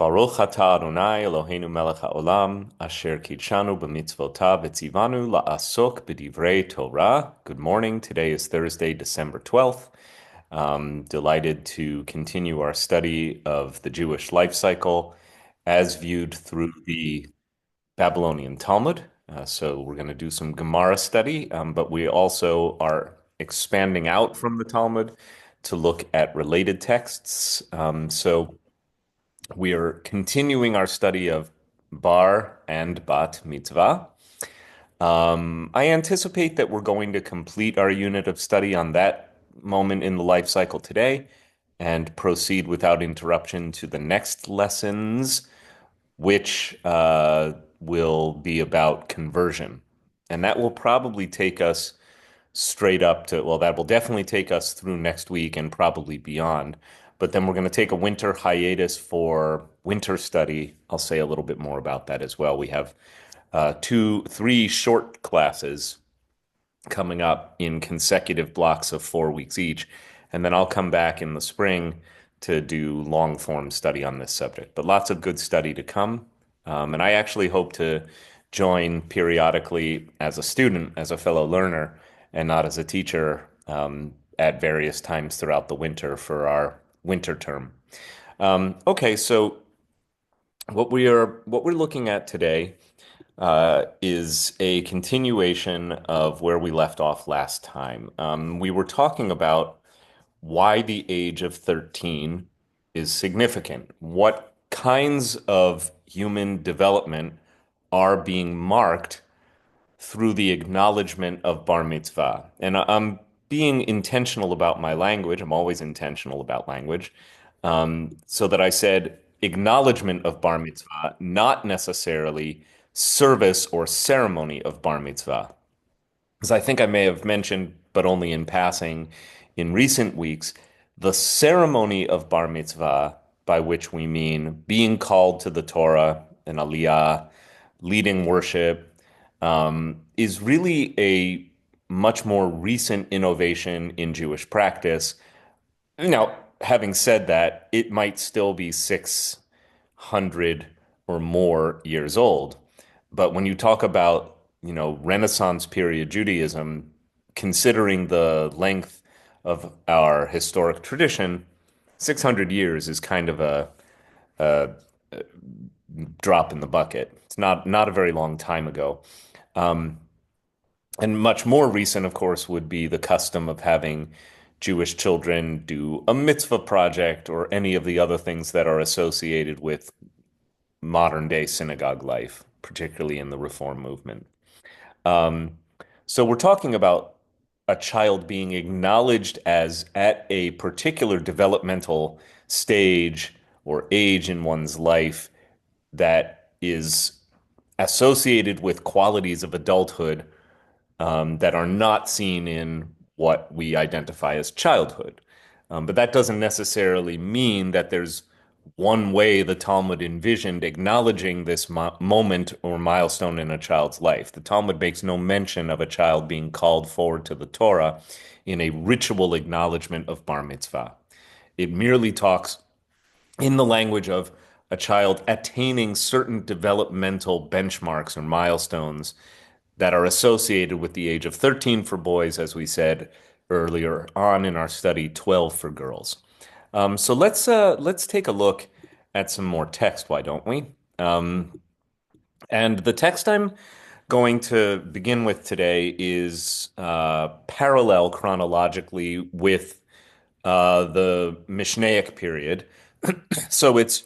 Baruch atah Adonai Eloheinu melech haolam, asher kitshanu b'mitzvotav v'tzivanu la'asok b'divrei Torah. Good morning. Today is Thursday, December 12th. Delighted to continue our study of the Jewish life cycle as viewed through the Babylonian Talmud. So we're going to do some Gemara study, but we also are expanding out from the Talmud to look at related texts. So we are continuing our study of bar and bat mitzvah. I anticipate that we're going to complete our unit of study on that moment in the life cycle today and proceed without interruption to the next lessons, which will be about conversion. And that will probably take us straight up to, well, that will definitely take us through next week and probably beyond. But then we're going to take a winter hiatus for winter study. I'll say a little bit more about that as well. We have three short classes coming up in consecutive blocks of 4 weeks each. And then I'll come back in the spring to do long form study on this subject. But lots of good study to come. And I actually hope to join periodically as a student, as a fellow learner, and not as a teacher at various times throughout the winter for our winter term. Okay, so what we're looking at today is a continuation of where we left off last time. We were talking about why the age of 13 is significant. What kinds of human development are being marked through the acknowledgement of bar mitzvah. And I'm being intentional about my language. I'm always intentional about language. So that I said acknowledgement of bar mitzvah, not necessarily service or ceremony of bar mitzvah. Because I think I may have mentioned, but only in passing, in recent weeks, the ceremony of bar mitzvah, by which we mean being called to the Torah, an aliyah, leading worship, is really a much more recent innovation in Jewish practice. Now, having said that, it might still be 600 or more years old. But when you talk about, Renaissance period Judaism, considering the length of our historic tradition, 600 years is kind of a drop in the bucket. It's not a very long time ago. Um, and much more recent, of course, would be the custom of having Jewish children do a mitzvah project or any of the other things that are associated with modern day synagogue life, particularly in the Reform movement. Um, so we're talking about a child being acknowledged as at a particular developmental stage or age in one's life that is associated with qualities of adulthood that are not seen in what we identify as childhood. But that doesn't necessarily mean that there's one way the Talmud envisioned acknowledging this moment or milestone in a child's life. The Talmud makes no mention of a child being called forward to the Torah in a ritual acknowledgement of bar mitzvah. It merely talks in the language of a child attaining certain developmental benchmarks or milestones that are associated with the age of 13 for boys, as we said earlier on in our study, 12 for girls. So let's take a look at some more text, why don't we? And the text I'm going to begin with today is parallel chronologically with the Mishnaic period. So it's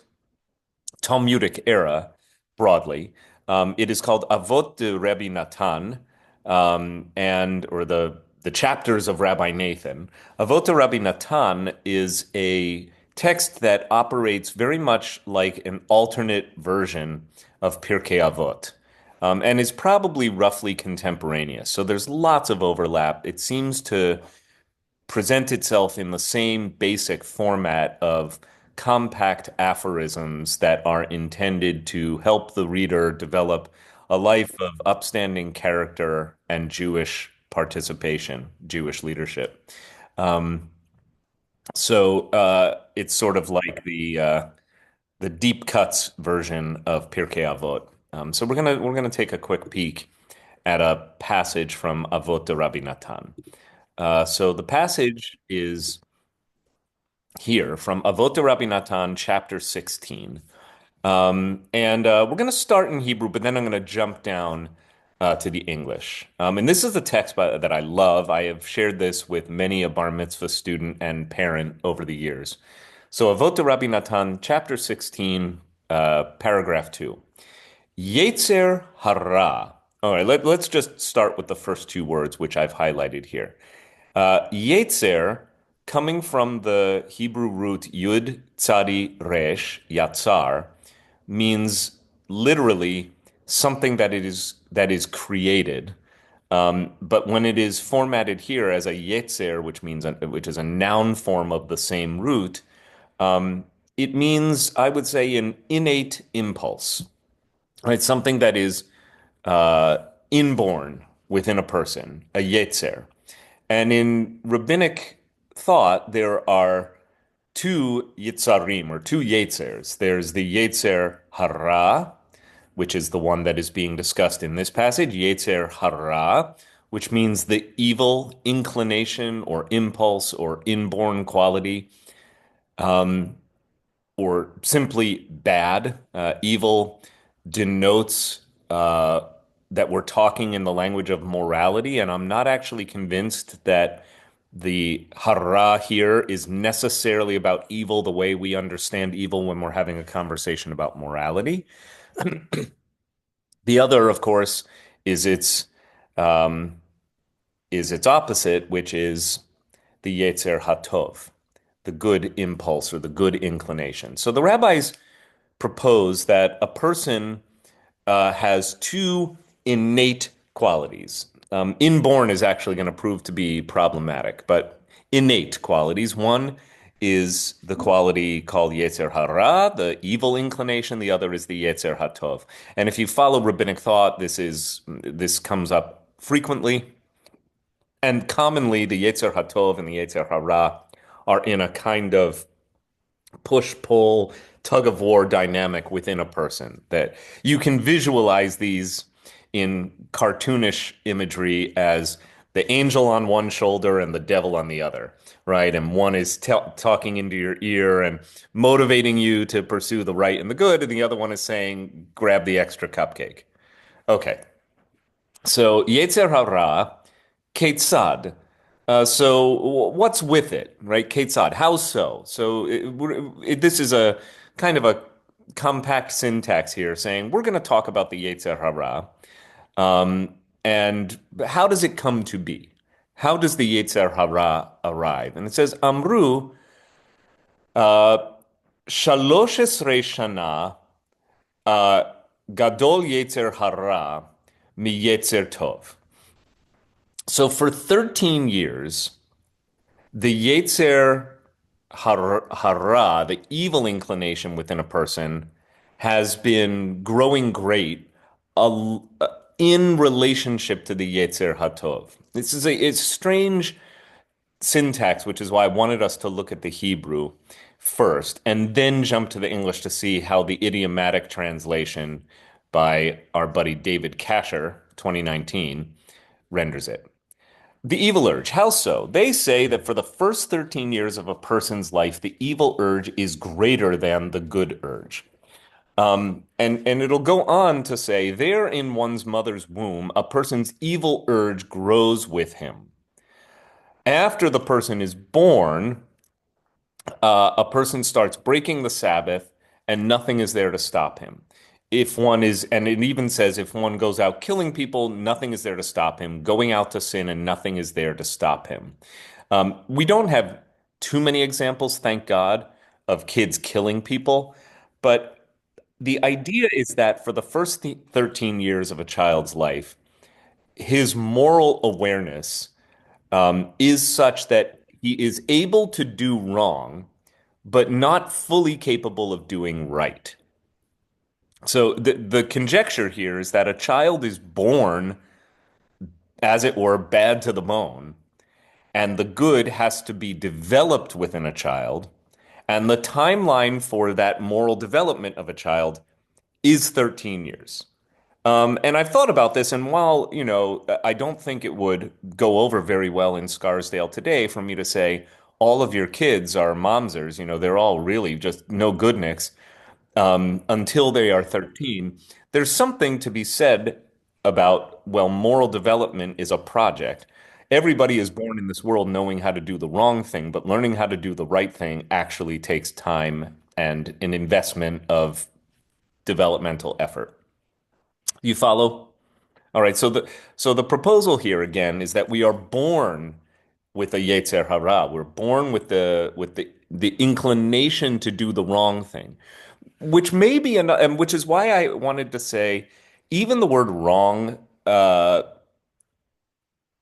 Talmudic era broadly. It is called Avot de Rabbi Natan, and or the chapters of Rabbi Nathan. Avot de Rabbi Natan is a text that operates very much like an alternate version of Pirkei Avot, and is probably roughly contemporaneous. So there's lots of overlap. It seems to present itself in the same basic format of compact aphorisms that are intended to help the reader develop a life of upstanding character and Jewish participation, Jewish leadership. So it's sort of like the deep cuts version of Pirkei Avot. So we're gonna take a quick peek at a passage from Avot de Rabbi Natan. So the passage is here from Avot de Rabbi Natan, chapter 16. And we're going to start in Hebrew, but then I'm going to jump down to the English. And this is the text that I love. I have shared this with many a bar mitzvah student and parent over the years. So Avot de Rabbi Natan, chapter 16, paragraph 2. Yetzer hara. All right, let's just start with the first two words, which I've highlighted here. Yetzer, coming from the Hebrew root yud tzadi resh, yatzar, means literally something that is created. But when it is formatted here as a yetzer, which is a noun form of the same root, it means, I would say, an innate impulse, right? Something that is inborn within a person, a yetzer. And in rabbinic thought, there are two yitzarim or two yetzers. There's the yetzer hara, which is the one that is being discussed in this passage, yetzer hara, which means the evil inclination or impulse or inborn quality, or simply bad. Evil denotes that we're talking in the language of morality, and I'm not actually convinced that the hara here is necessarily about evil the way we understand evil when we're having a conversation about morality. The other, of course, is its um, is its opposite, which is the yetzer ha-tov, the good impulse or the good inclination. So the rabbis propose that a person has two innate qualities. Inborn is actually going to prove to be problematic, but innate qualities. One is the quality called yetzer hara, the evil inclination. The other is the yetzer hatov. And if you follow rabbinic thought, this comes up frequently. And commonly, the yetzer hatov and the yetzer hara are in a kind of push-pull, tug-of-war dynamic within a person that you can visualize these in cartoonish imagery as the angel on one shoulder and the devil on the other, right? And one is talking into your ear and motivating you to pursue the right and the good, and the other one is saying, grab the extra cupcake. Okay, so Yetzer Hara, Ketzad. So what's with it, right? Ketzad, how so? So this is a kind of a compact syntax here saying we're going to talk about the Yetzer Hara. And how does it come to be? How does the Yetzer Hara arrive? And it says, Amru, uh, Shalosh Esrei Shana, Gadol Yetzer Hara, Mi Yetzer Tov. So for 13 years, the Yetzer Hara, the evil inclination within a person, has been growing great uh, in relationship to the Yetzer Hatov. This is a strange syntax, which is why I wanted us to look at the Hebrew first and then jump to the English to see how the idiomatic translation by our buddy David Kasher, 2019, renders it. The evil urge. How so? They say that for the first 13 years of a person's life, the evil urge is greater than the good urge. And it'll go on to say, there in one's mother's womb, a person's evil urge grows with him. After the person is born, a person starts breaking the Sabbath, and nothing is there to stop him. If one is, and it even says if one goes out killing people, nothing is there to stop him. Going out to sin, and nothing is there to stop him. We don't have too many examples, thank God, of kids killing people, but the idea is that for the first 13 years of a child's life, his moral awareness is such that he is able to do wrong, but not fully capable of doing right. So the conjecture here is that a child is born, as it were, bad to the bone, and the good has to be developed within a child, And the timeline for that moral development of a child is 13 years. And I've thought about this, and while, I don't think it would go over very well in Scarsdale today for me to say all of your kids are momsers, they're all really just no good nicks until they are 13. There's something to be said about, well, moral development is a project. Everybody is born in this world knowing how to do the wrong thing, but learning how to do the right thing actually takes time and an investment of developmental effort. You follow? All right, so the proposal here again is that we are born with a yetzer hara. We're born with the inclination to do the wrong thing, which may be and which is why I wanted to say even the word wrong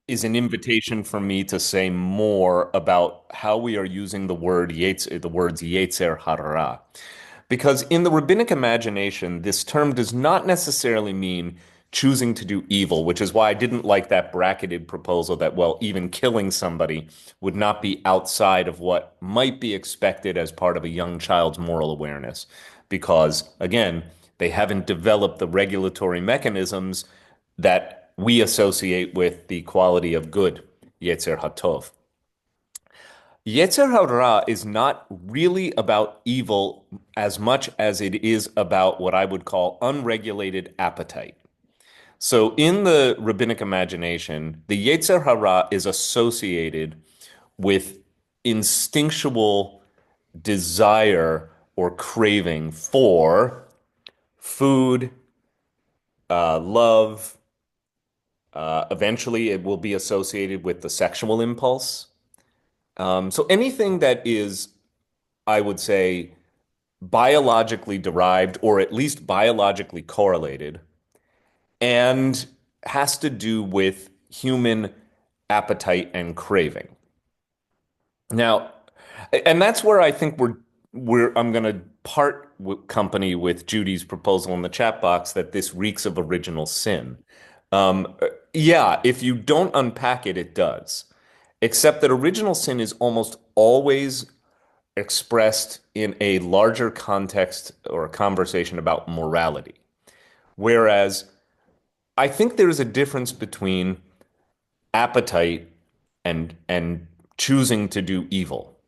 is an invitation for me to say more about how we are using the words yetzer hara. Because in the rabbinic imagination, this term does not necessarily mean choosing to do evil, which is why I didn't like that bracketed proposal that, well, even killing somebody would not be outside of what might be expected as part of a young child's moral awareness. Because, again, they haven't developed the regulatory mechanisms that we associate with the quality of good, yetzer ha-tov. Yetzer hara is not really about evil as much as it is about what I would call unregulated appetite. So in the rabbinic imagination, the yetzer hara is associated with instinctual desire or craving for food, love. Eventually, it will be associated with the sexual impulse. So anything that is, I would say, biologically derived or at least biologically correlated and has to do with human appetite and craving. Now, and that's where I think I'm going to part company with Judy's proposal in the chat box that this reeks of original sin. Yeah, if you don't unpack it, it does. Except that original sin is almost always expressed in a larger context or a conversation about morality. Whereas I think there is a difference between appetite and choosing to do evil,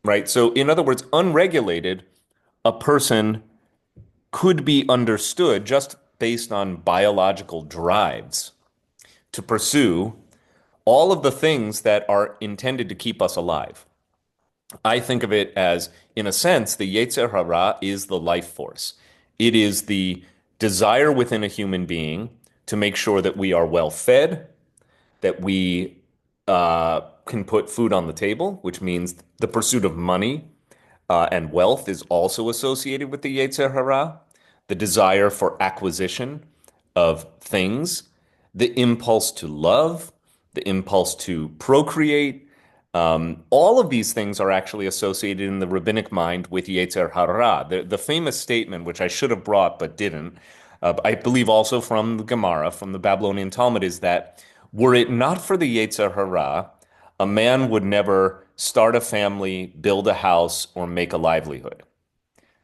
right? So in other words, unregulated, a person could be understood just based on biological drives to pursue all of the things that are intended to keep us alive. I think of it as, in a sense, the yetzer hara is the life force. It is the desire within a human being to make sure that we are well fed, that we can put food on the table, which means the pursuit of money and wealth is also associated with the yetzer hara, the desire for acquisition of things, the impulse to love, the impulse to procreate. All of these things are actually associated in the rabbinic mind with yetzer hara. The famous statement, which I should have brought but didn't, I believe also from the Gemara, from the Babylonian Talmud, is that were it not for the yetzer hara, a man would never start a family, build a house, or make a livelihood.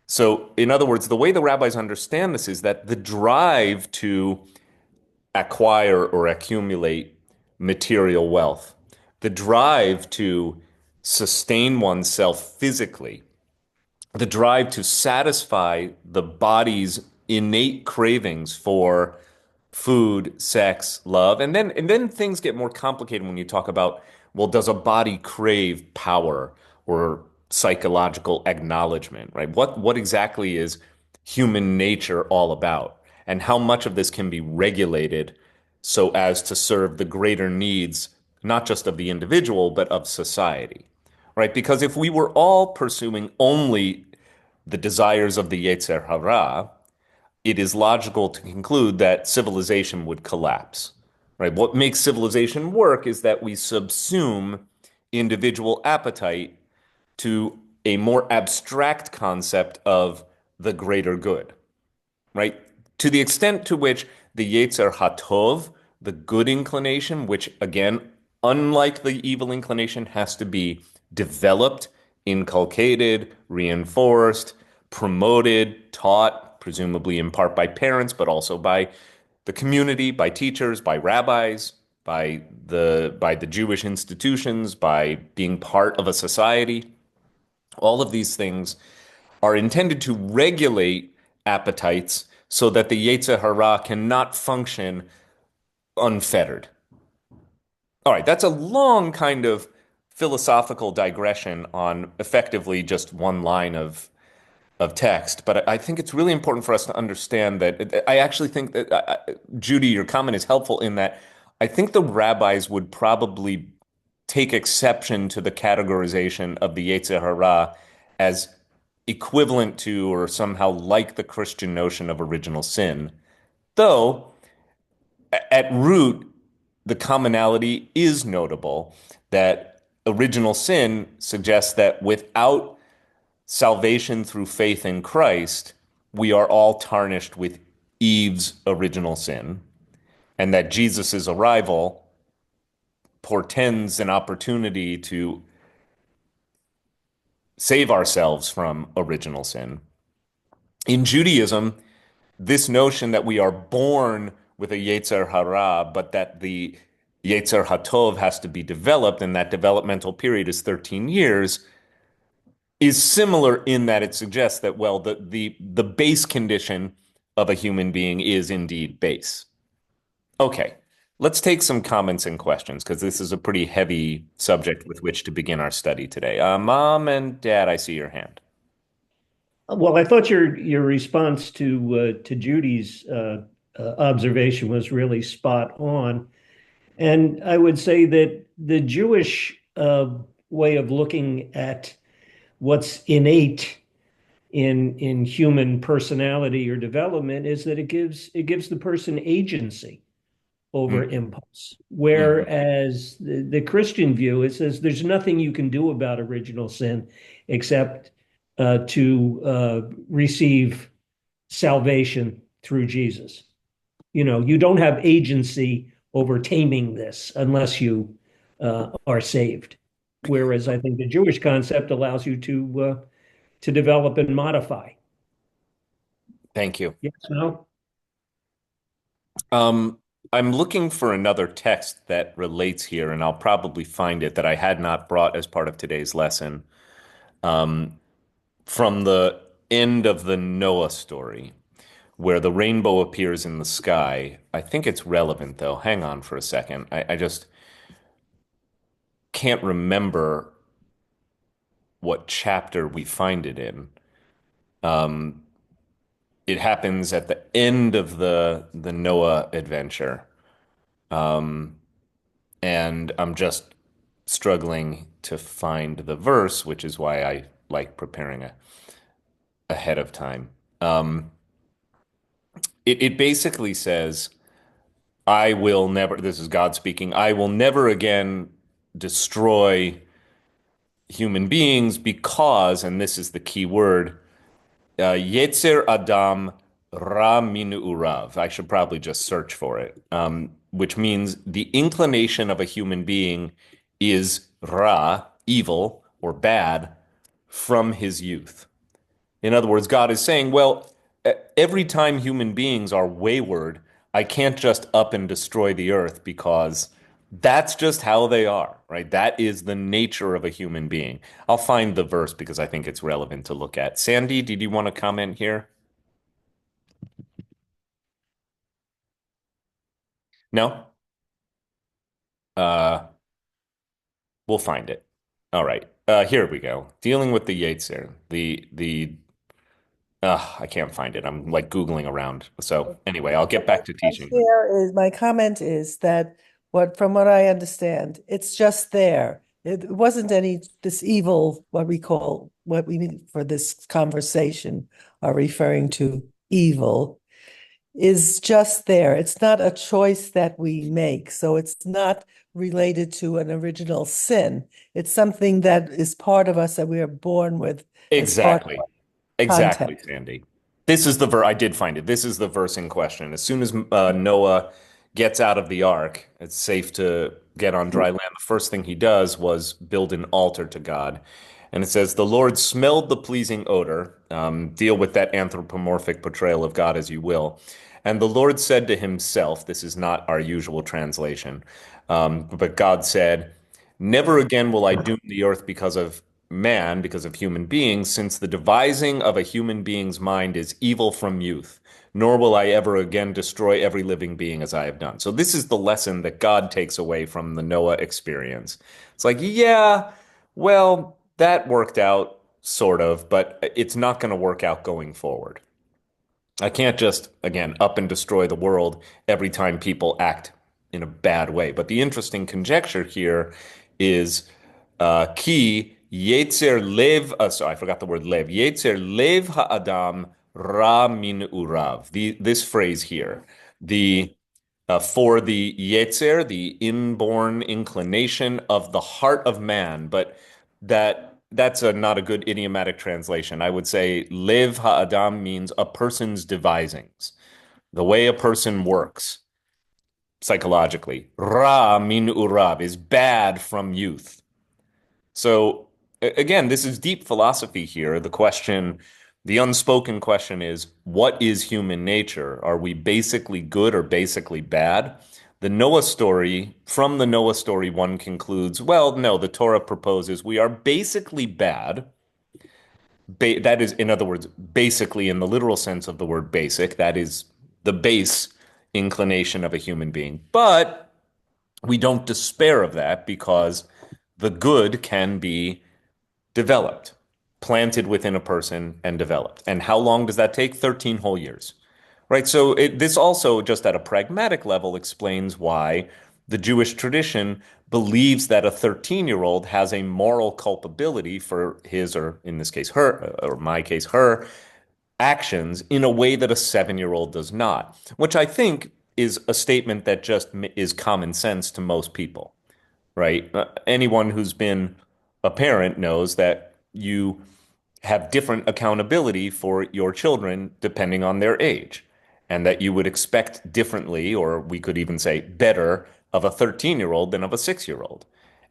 So, in other words, the way the rabbis understand this is that the drive to acquire or accumulate material wealth, the drive to sustain oneself physically, the drive to satisfy the body's innate cravings for food, sex, love, and then things get more complicated when you talk about, well, does a body crave power or psychological acknowledgement, right? What exactly is human nature all about? And how much of this can be regulated so as to serve the greater needs, not just of the individual, but of society, right? Because if we were all pursuing only the desires of the yetzer hara, it is logical to conclude that civilization would collapse, right? What makes civilization work is that we subsume individual appetite to a more abstract concept of the greater good, right? To the extent to which the yetzer ha-tov, the good inclination, which again, unlike the evil inclination, has to be developed inculcated, reinforced, promoted, taught, presumably in part by parents, but also by the community, by teachers, by rabbis, by the Jewish institutions, by being part of a society. All of these things are intended to regulate appetites so that the yetzer hara cannot function unfettered. All right, that's a long kind of philosophical digression on effectively just one line of text, but I think it's really important for us to understand that I actually think that Judy, your comment is helpful in that I think the rabbis would probably take exception to the categorization of the yetzer hara as equivalent to or somehow like the Christian notion of original sin, though at root the commonality is notable that original sin suggests that without salvation through faith in Christ, we are all tarnished with Eve's original sin, and that Jesus' arrival portends an opportunity to save ourselves from original sin. In Judaism, this notion that we are born with a yetzer hara, but that the yetzer ha-tov has to be developed, and that developmental period is 13 years, is similar in that it suggests that, well, the base condition of a human being is indeed base. Okay, let's take some comments and questions because this is a pretty heavy subject with which to begin our study today. Mom and Dad, I see your hand. Well, I thought your response to Judy's observation was really spot on, and I would say that the Jewish way of looking at what's innate in human personality or development is that it gives the person agency over Mm, impulse. mhm. Whereas the Christian view, it says there's nothing you can do about original sin except to receive salvation through Jesus. You don't have agency over taming this unless you are saved. Whereas I think the Jewish concept allows you to develop and modify. Thank you. Yes, no? Um, I'm looking for another text that relates here, and I'll probably find it that I had not brought as part of today's lesson. Um, from the end of the Noah story, where the rainbow appears in the sky. I think it's relevant, though. Hang on for a second. I just can't remember what chapter we find it in. Um, it happens at the end of the Noah adventure. Um, and I'm just struggling to find the verse, which is why I like preparing ahead of time. It basically says, I will never, this is God speaking, I will never again destroy human beings because, and this is the key word, yetzer Adam ra minu urav. I should probably just search for it, which means the inclination of a human being is ra, evil or bad, from his youth. In other words, God is saying, well, every time human beings are wayward, I can't just up and destroy the earth because that's just how they are, right? That is the nature of a human being. I'll find the verse because I think it's relevant to look at. Sandy, did you want to comment here? No? Uh, we'll find it. All right. Here we go. Dealing with the yetzer. I can't find it. I'm like Googling around. So anyway, I'll get back to teaching. My comment is that from what I understand, it's just there. It wasn't any this evil, what we mean for this conversation are referring to evil is just there. It's not a choice that we make. So it's not related to an original sin. It's something that is part of us that we are born with as part of Exactly. our Exactly, context. Sandy. This is the verse. I did find it. This is the verse in question. As soon as Noah gets out of the ark, it's safe to get on dry land. The first thing he does was build an altar to God. And it says, the Lord smelled the pleasing odor. Deal with that anthropomorphic portrayal of God as you will. And the Lord said to himself, this is not our usual translation, but God said, never again will I doom the earth because of man, because of human beings, since the devising of a human being's mind is evil from youth, nor will I ever again destroy every living being as I have done. So this is the lesson that God takes away from the Noah experience. It's like, yeah, well, that worked out sort of, but it's not going to work out going forward. I can't just, again, up and destroy the world every time people act in a bad way. But the interesting conjecture here is ki yetzer lev, sorry, I forgot the word lev. Yetzer lev ha'adam ra min urav. This phrase here, the for the yetzer, the inborn inclination of the heart of man, but that's not a good idiomatic translation. I would say lev ha'adam means a person's devisings, the way a person works psychologically. Ra min urav is bad from youth. So again, this is deep philosophy here. The unspoken question is, what is human nature? Are we basically good or basically bad? From the Noah story, one concludes, well, no, the Torah proposes we are basically bad. That is, in other words, basically in the literal sense of the word basic, that is the base inclination of a human being. But we don't despair of that because the good can be developed, planted within a person and developed. And how long does that take? 13 whole years. Right. So this also, just at a pragmatic level, explains why the Jewish tradition believes that a 13-year-old has a moral culpability for his, or in this case, her, or my case, her actions in a way that a 7-year-old does not, which I think is a statement that just is common sense to most people, right? Anyone who's been a parent knows that you have different accountability for your children depending on their age, and that you would expect differently, or we could even say better, of a 13-year-old than of a 6-year-old,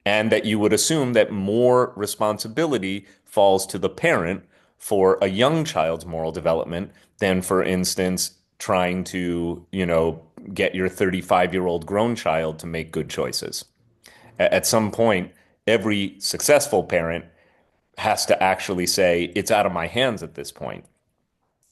and that you would assume that more responsibility falls to the parent for a young child's moral development than, for instance, trying to, get your 35-year-old grown child to make good choices. At some point, every successful parent has to actually say, it's out of my hands at this point.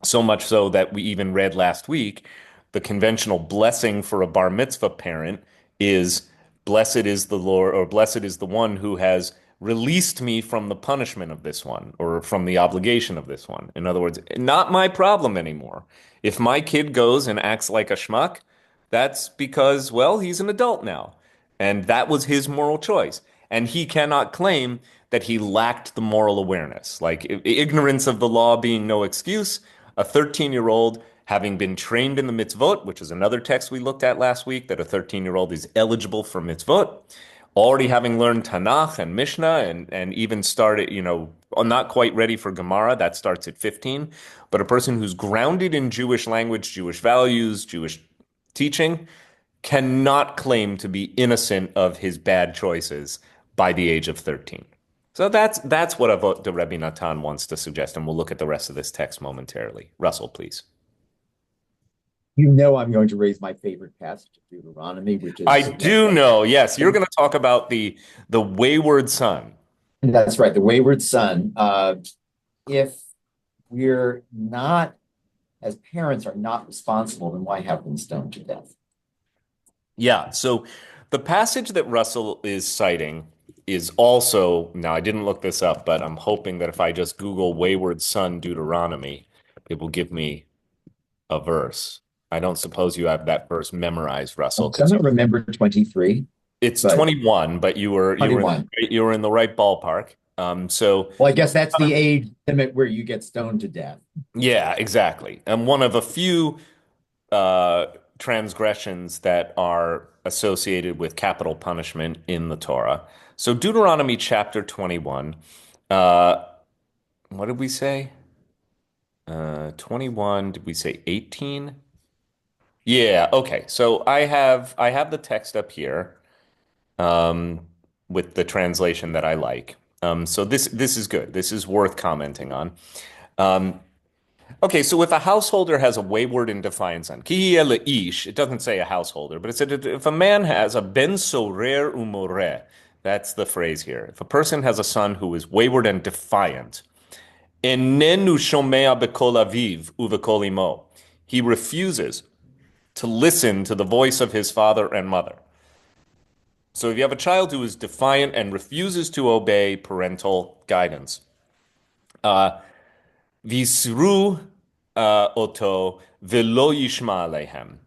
So much so that we even read last week, the conventional blessing for a bar mitzvah parent is, blessed is the Lord, or blessed is the one who has released me from the punishment of this one, or from the obligation of this one. In other words, not my problem anymore. If my kid goes and acts like a schmuck, that's because, well, he's an adult now. And that was his moral choice. And he cannot claim that he lacked the moral awareness. Like ignorance of the law being no excuse, a 13-year-old having been trained in the mitzvot, which is another text we looked at last week, that a 13-year-old is eligible for mitzvot, already having learned TaNaKh and Mishnah and even started, not quite ready for Gemara, that starts at 15, but a person who's grounded in Jewish language, Jewish values, Jewish teaching, cannot claim to be innocent of his bad choices by the age of 13. So that's what Avot the Rabbi Natan wants to suggest, and we'll look at the rest of this text momentarily. Russell, please. You know I'm going to raise my favorite passage of Deuteronomy, which is... I do know, yes. You're going to talk about the wayward son. That's right, the wayward son. If we're not, as parents, are not responsible, then why have them stoned to death? Yeah, so the passage that Russell is citing is also, now I didn't look this up, but I'm hoping that if I just Google wayward son Deuteronomy, it will give me a verse. I don't suppose you have that verse memorized, Russell. I don't remember 23. It's 21, but you were in the right ballpark. Well, I guess that's the age limit where you get stoned to death. Yeah, exactly. And one of a few transgressions that are associated with capital punishment in the Torah. So Deuteronomy chapter 21, what did we say? 21, did we say 18? Yeah, okay. So I have the text up here with the translation that I like. So this is good. This is worth commenting on. Okay, so if a householder has a wayward and defiant son, ki hiya le'ish, it doesn't say a householder, but it said if a man has a ben sorer umoreh, that's the phrase here. If a person has a son who is wayward and defiant, enenu shomea bekol aviv uvekol imo, he refuses to listen to the voice of his father and mother. So if you have a child who is defiant and refuses to obey parental guidance, visru oto velo yishma alehem,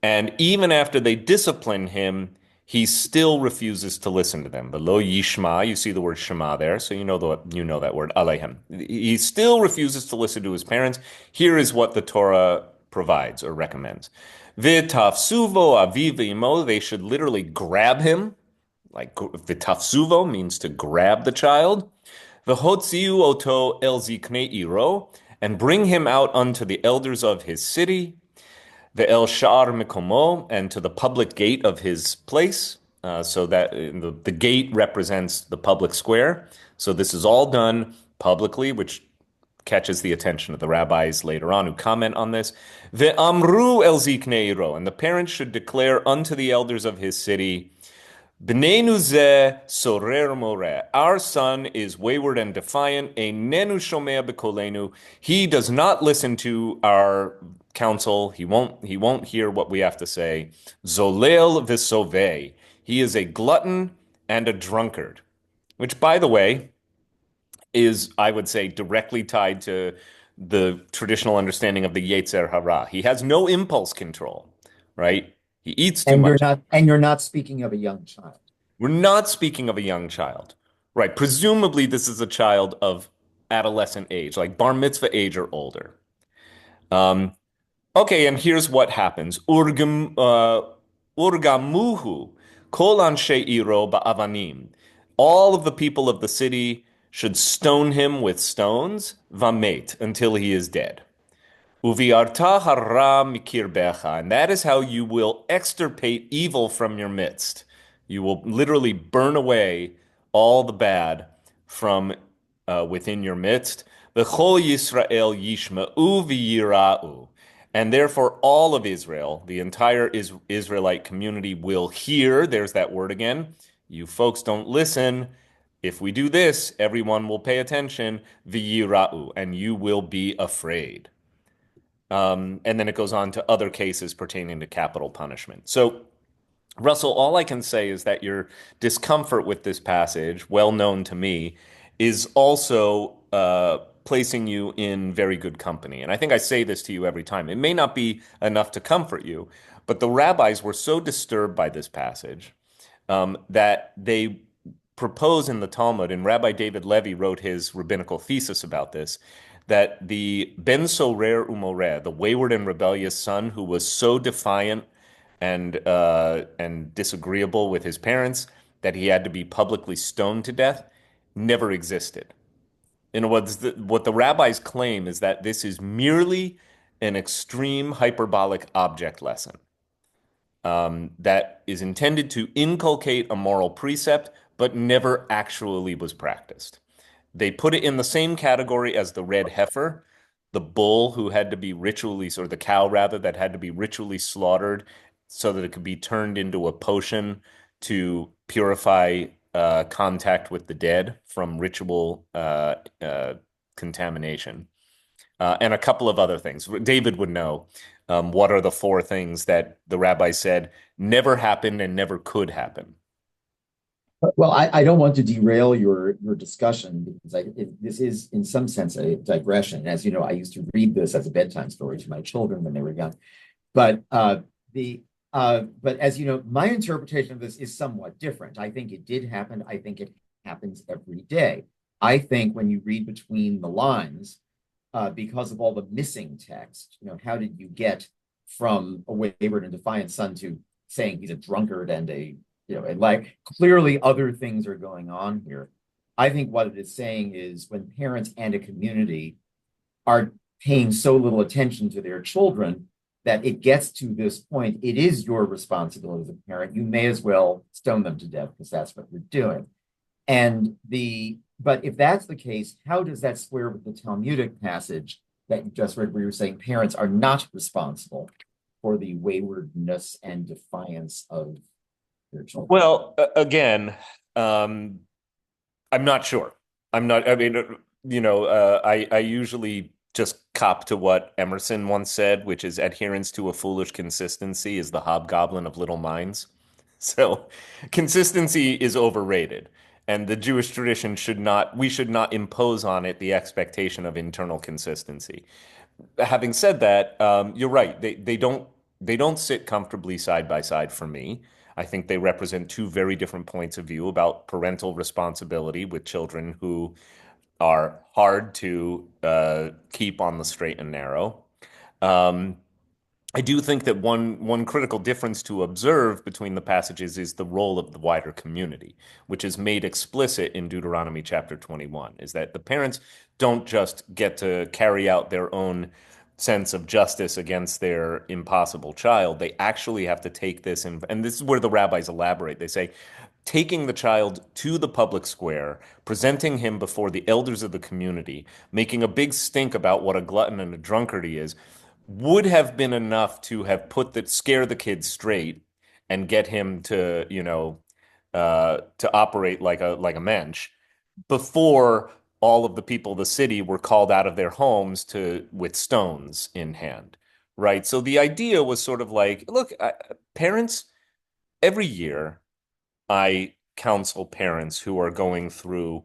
and even after they discipline him, he still refuses to listen to them. Velo yishma, you see the word shema there, so you know that word alehem. He still refuses to listen to his parents. Here is what the Torah provides or recommends. V'tafsuvo aviv imo, they should literally grab him. Like v'tafsuvo means to grab the child. V'hotziu oto el ziknei iro, and bring him out unto the elders of his city. Ve'el sha'ar mikomo, and to the public gate of his place. So that the gate represents the public square. So this is all done publicly, which catches the attention of the rabbis later on who comment on this. Ve'amru el ziknei iro, and the parents should declare unto the elders of his city, B'neinu zeh sorer moreh. Our son is wayward and defiant. Einenu shomea b'kolenu. He does not listen to our counsel. He won't hear what we have to say. Zolel v'sovei. He is a glutton and a drunkard, which, by the way, is, I would say, directly tied to the traditional understanding of the yetzer hara. He has no impulse control, right? He eats too much. You're not speaking of a young child. We're not speaking of a young child, right? Presumably, this is a child of adolescent age, like bar mitzvah age or older. Okay, and here's what happens. Urgamuhu kol anshe iro ba'avanim. All of the people of the city should stone him with stones, vamet, until he is dead. Uviarta hara mikirbecha, and that is how you will extirpate evil from your midst. You will literally burn away all the bad from within your midst. V'chol Yisrael yishma'u v'yira'u, and therefore all of Israel, the entire Israelite community, will hear. There's that word again. You folks don't listen. If we do this, everyone will pay attention. V'yira'u, and you will be afraid. And then it goes on to other cases pertaining to capital punishment. So, Russell, all I can say is that your discomfort with this passage, well known to me, is also placing you in very good company. And I think I say this to you every time. It may not be enough to comfort you, but the rabbis were so disturbed by this passage that they propose in the Talmud, and Rabbi David Levy wrote his rabbinical thesis about this, that the ben sorer umoreh, the wayward and rebellious son who was so defiant and disagreeable with his parents that he had to be publicly stoned to death, never existed. In what the rabbis claim is that this is merely an extreme hyperbolic object lesson that is intended to inculcate a moral precept, but never actually was practiced. They put it in the same category as the red heifer, the bull who had to be ritually, or the cow rather, that had to be ritually slaughtered so that it could be turned into a potion to purify contact with the dead from ritual contamination. And a couple of other things. David would know what are the four things that the rabbi said never happened and never could happen. Well, I don't want to derail your discussion because this is in some sense a digression. As you know, I used to read this as a bedtime story to my children when they were young. But as you know, my interpretation of this is somewhat different. I think it did happen. I think it happens every day. I think when you read between the lines, because of all the missing text, how did you get from a wayward and defiant son to saying he's a drunkard and and like clearly other things are going on here. I think what it is saying is when parents and a community are paying so little attention to their children that it gets to this point, it is your responsibility as a parent. You may as well stone them to death because that's what you're doing. And the But if that's the case, how does that square with the Talmudic passage that you just read, where you're saying parents are not responsible for the waywardness and defiance of their children? Well, again, I'm not sure. I'm not, I mean, I usually just cop to what Emerson once said, which is adherence to a foolish consistency is the hobgoblin of little minds. So consistency is overrated. And the Jewish tradition we should not impose on it the expectation of internal consistency. Having said that, you're right. They don't sit comfortably side by side for me. I think they represent two very different points of view about parental responsibility with children who are hard to keep on the straight and narrow. Um, I do think that one critical difference to observe between the passages is the role of the wider community, which is made explicit in Deuteronomy chapter 21, is that the parents don't just get to carry out their own sense of justice against their impossible child. They actually have to take this, and this is where the rabbis elaborate. They say, taking the child to the public square, presenting him before the elders of the community, making a big stink about what a glutton and a drunkard he is, would have been enough to have scare the kid straight and get him to, to operate like a mensch before all of the people of the city were called out of their homes with stones in hand, right? So the idea was sort of like, look, parents, every year I counsel parents who are going through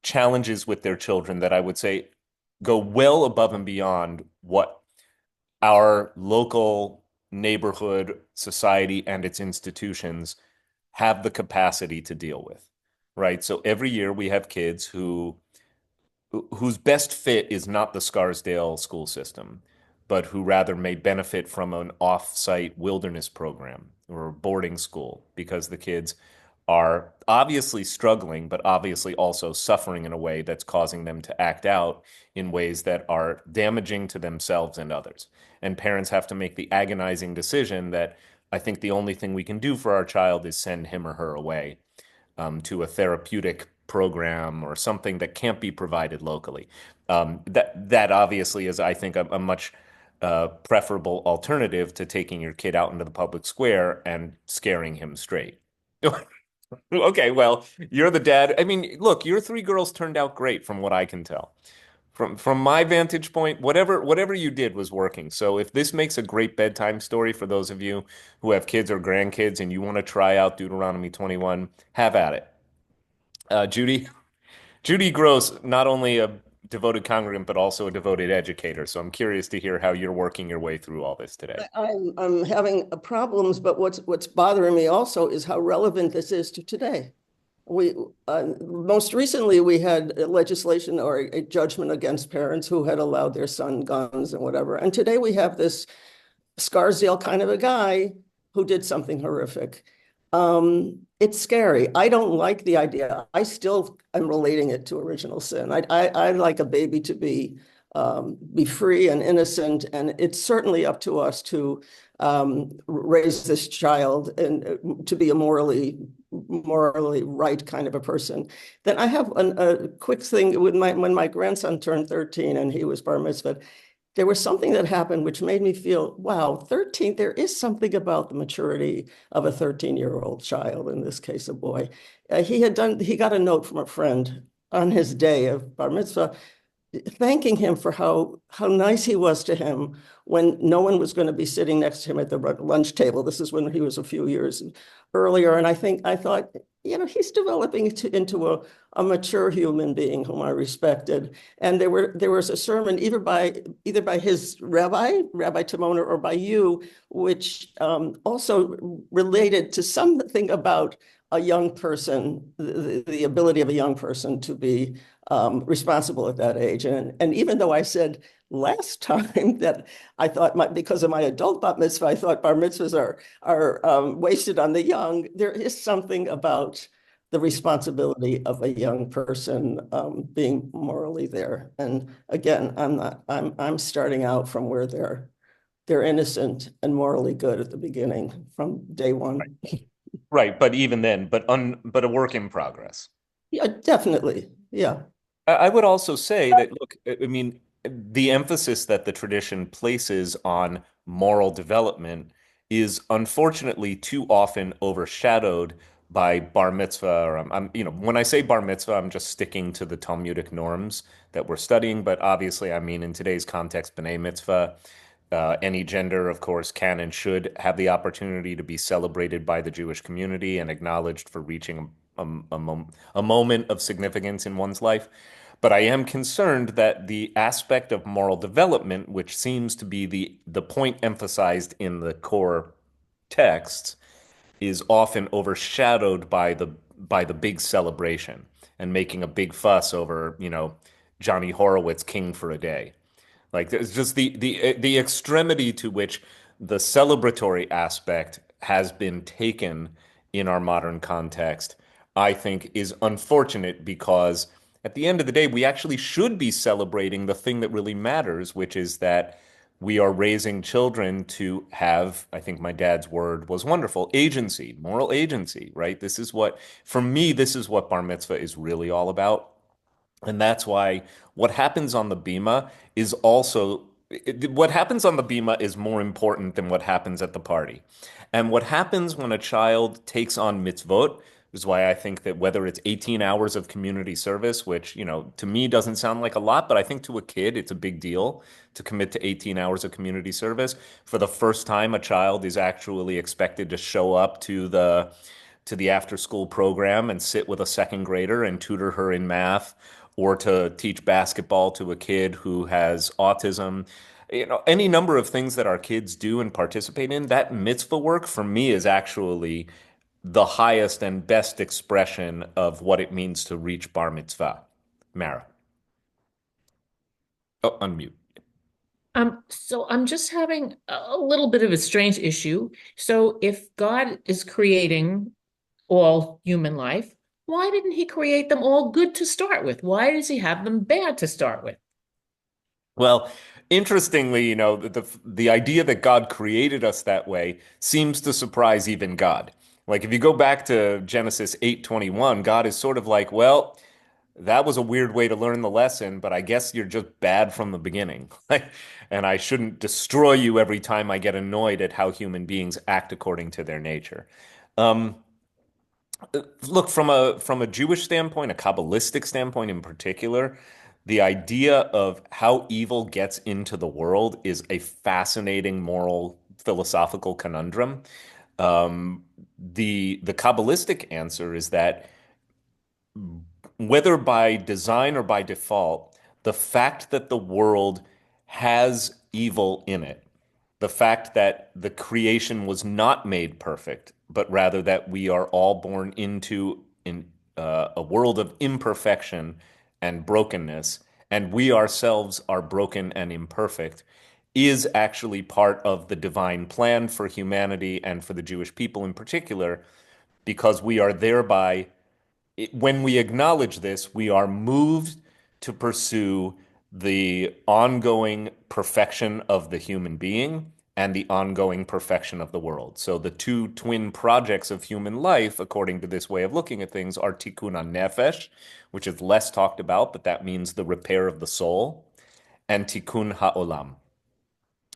challenges with their children that I would say go well above and beyond what our local neighborhood, society, and its institutions have the capacity to deal with, right? So every year we have kids whose best fit is not the Scarsdale school system, but who rather may benefit from an off-site wilderness program or boarding school because the kids are obviously struggling, but obviously also suffering in a way that's causing them to act out in ways that are damaging to themselves and others. And parents have to make the agonizing decision that I think the only thing we can do for our child is send him or her away to a therapeutic program or something that can't be provided locally. That obviously is, I think, a much preferable alternative to taking your kid out into the public square and scaring him straight. Okay, well, you're the dad. I mean, look, your three girls turned out great from what I can tell. From my vantage point, whatever you did was working. So if this makes a great bedtime story for those of you who have kids or grandkids and you want to try out Deuteronomy 21, have at it. Judy Gross, not only a devoted congregant, but also a devoted educator. So I'm curious to hear how you're working your way through all this today. I'm having problems, but what's bothering me also is how relevant this is to today. We most recently we had legislation or a judgment against parents who had allowed their son guns and whatever. And today we have this Scarsdale kind of a guy who did something horrific. It's scary. I don't like the idea. I still am relating it to original sin. I like a baby to be free and innocent, and it's certainly up to us to raise this child and to be a morally right kind of a person. Then I have a quick thing when my grandson turned 13 and he was bar mitzvahed. There was something that happened which made me feel, wow, 13, there is something about the maturity of a 13-year-old child, in this case, a boy. He got a note from a friend on his day of bar mitzvah, thanking him for how nice he was to him when no one was going to be sitting next to him at the lunch table. This is when he was a few years earlier. And I thought, he's developing into a mature human being whom I respected. And there was a sermon either by his Rabbi Timona, or by you, which also related to something about a young person, the ability of a young person to be responsible at that age. And even though I said last time that I thought because of my adult bar mitzvah, I thought bar mitzvahs are wasted on the young, there is something about the responsibility of a young person being morally there. And again, I'm starting out from where they're innocent and morally good at the beginning from day one. Right, but even then, but a work in progress. Yeah, definitely. Yeah. I would also say that, look, I mean, the emphasis that the tradition places on moral development is unfortunately too often overshadowed by bar mitzvah. Or when I say bar mitzvah, I'm just sticking to the Talmudic norms that we're studying. But obviously, I mean, in today's context, b'nai mitzvah, any gender, of course, can and should have the opportunity to be celebrated by the Jewish community and acknowledged for reaching a moment of significance in one's life. But I am concerned that the aspect of moral development, which seems to be the point emphasized in the core texts, is often overshadowed by the big celebration and making a big fuss over, Johnny Horowitz king for a day. Like there's just the extremity to which the celebratory aspect has been taken in our modern context, I think is unfortunate because at the end of the day, we actually should be celebrating the thing that really matters, which is that we are raising children to have, I think my dad's word was wonderful, agency, moral agency, right? For me, this is what bar mitzvah is really all about. And that's why what happens on the bima is also what happens on the bima is more important than what happens at the party. And what happens when a child takes on mitzvot is why I think that whether it's 18 hours of community service, which, to me doesn't sound like a lot, but I think to a kid it's a big deal to commit to 18 hours of community service. For the first time, a child is actually expected to show up to the after school program and sit with a second grader and tutor her in math or to teach basketball to a kid who has autism. Any number of things that our kids do and participate in, that mitzvah work for me is actually the highest and best expression of what it means to reach bar mitzvah. Mara. Oh, unmute. So I'm just having a little bit of a strange issue. So if God is creating all human life, why didn't he create them all good to start with? Why does he have them bad to start with? Well, interestingly, the idea that God created us that way seems to surprise even God. Like if you go back to Genesis 8:21, God is sort of like, well, that was a weird way to learn the lesson, but I guess you're just bad from the beginning. And I shouldn't destroy you every time I get annoyed at how human beings act according to their nature. Um, Look, from a Jewish standpoint, a Kabbalistic standpoint in particular, the idea of how evil gets into the world is a fascinating moral philosophical conundrum. The Kabbalistic answer is that whether by design or by default, the fact that the world has evil in it, the fact that the creation was not made perfect, but rather that we are all born into a world of imperfection and brokenness, and we ourselves are broken and imperfect, is actually part of the divine plan for humanity and for the Jewish people in particular, because we are thereby when we acknowledge this, we are moved to pursue the ongoing perfection of the human being and the ongoing perfection of the world. So the two twin projects of human life, according to this way of looking at things, are tikkun nefesh, which is less talked about, but that means the repair of the soul, and tikkun ha'olam.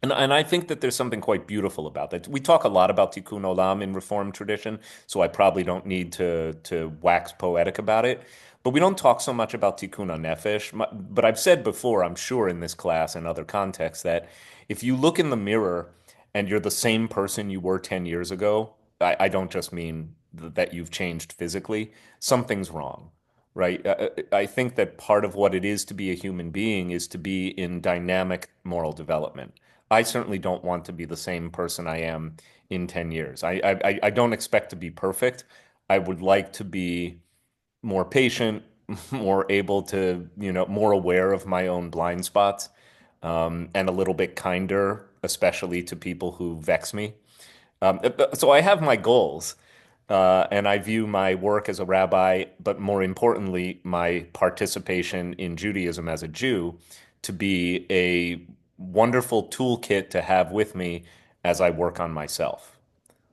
And I think that there's something quite beautiful about that. We talk a lot about tikkun olam in Reformed tradition, so I probably don't need to wax poetic about it. But we don't talk so much about tikkun nefesh. But I've said before, I'm sure in this class and other contexts, that if you look in the mirror and you're the same person you were 10 years ago, I don't just mean that you've changed physically, something's wrong, right? I think that part of what it is to be a human being is to be in dynamic moral development. I certainly don't want to be the same person I am in 10 years. I don't expect to be perfect. I would like to be more patient, more able to, more aware of my own blind spots, and a little bit kinder, especially to people who vex me. So I have my goals, and I view my work as a rabbi, but more importantly, my participation in Judaism as a Jew to be a wonderful toolkit to have with me as I work on myself.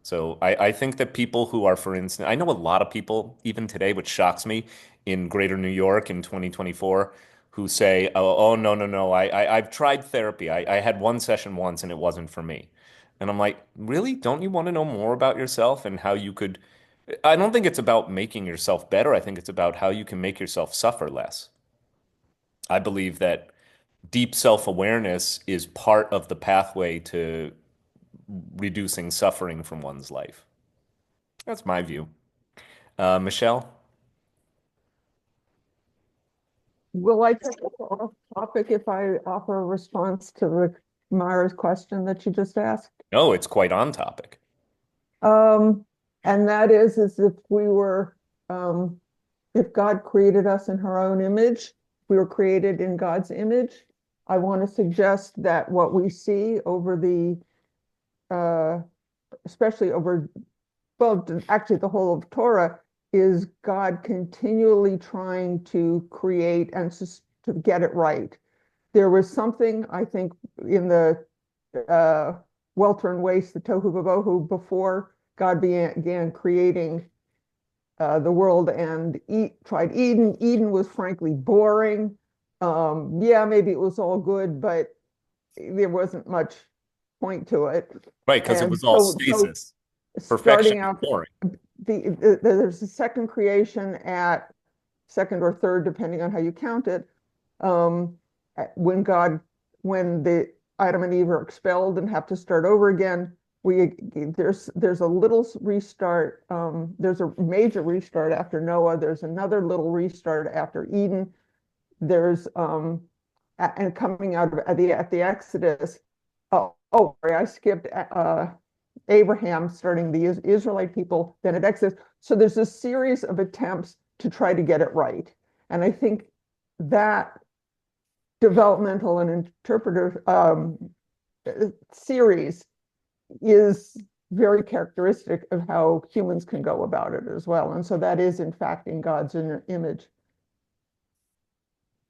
So I think that people who are, for instance, I know a lot of people, even today, which shocks me, in Greater New York in 2024 who say, oh, no, no, no, I've tried therapy. I had one session once and it wasn't for me. And I'm like, really? Don't you want to know more about yourself and how you could? I don't think it's about making yourself better. I think it's about how you can make yourself suffer less. I believe that deep self-awareness is part of the pathway to reducing suffering from one's life. That's my view. Michelle? Will I take off topic if I offer a response to Mara's question that you just asked? No, it's quite on topic. And that is if we were, if God created us in her own image, we were created in God's image. I want to suggest that what we see over the, especially over, well, actually the whole of Torah, is God continually trying to create and to get it right. There was something, I think, in the welter and waste, the tohu vabohu, before God began creating the world and tried Eden. Eden was frankly boring. Yeah, maybe it was all good, but there wasn't much point to it. Right, because it was all stasis. Starting Perfection out, boring. There's a second creation at second or third, depending on how you count it, when the Adam and Eve are expelled and have to start over again. There's a little restart. There's a major restart after Noah. There's another little restart after Eden. There's and coming out of at the Exodus. Sorry, I skipped Abraham starting the Israelite people, then at Exodus. So there's a series of attempts to try to get it right. And I think that developmental and interpretive series is very characteristic of how humans can go about it as well. And so that is, in fact, in God's image.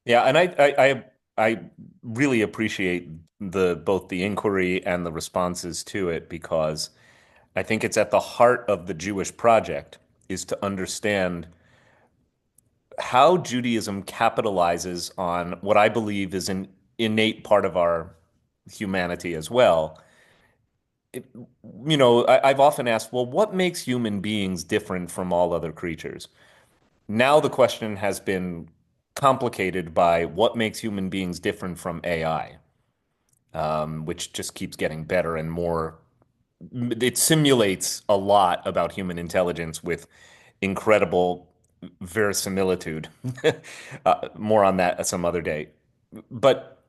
Yeah, and I really appreciate both the inquiry and the responses to it, because I think it's at the heart of the Jewish project is to understand how Judaism capitalizes on what I believe is an innate part of our humanity as well. I've often asked, well, what makes human beings different from all other creatures? Now the question has been complicated by what makes human beings different from AI, which just keeps getting better and more. It simulates a lot about human intelligence with incredible verisimilitude. More on that some other day. But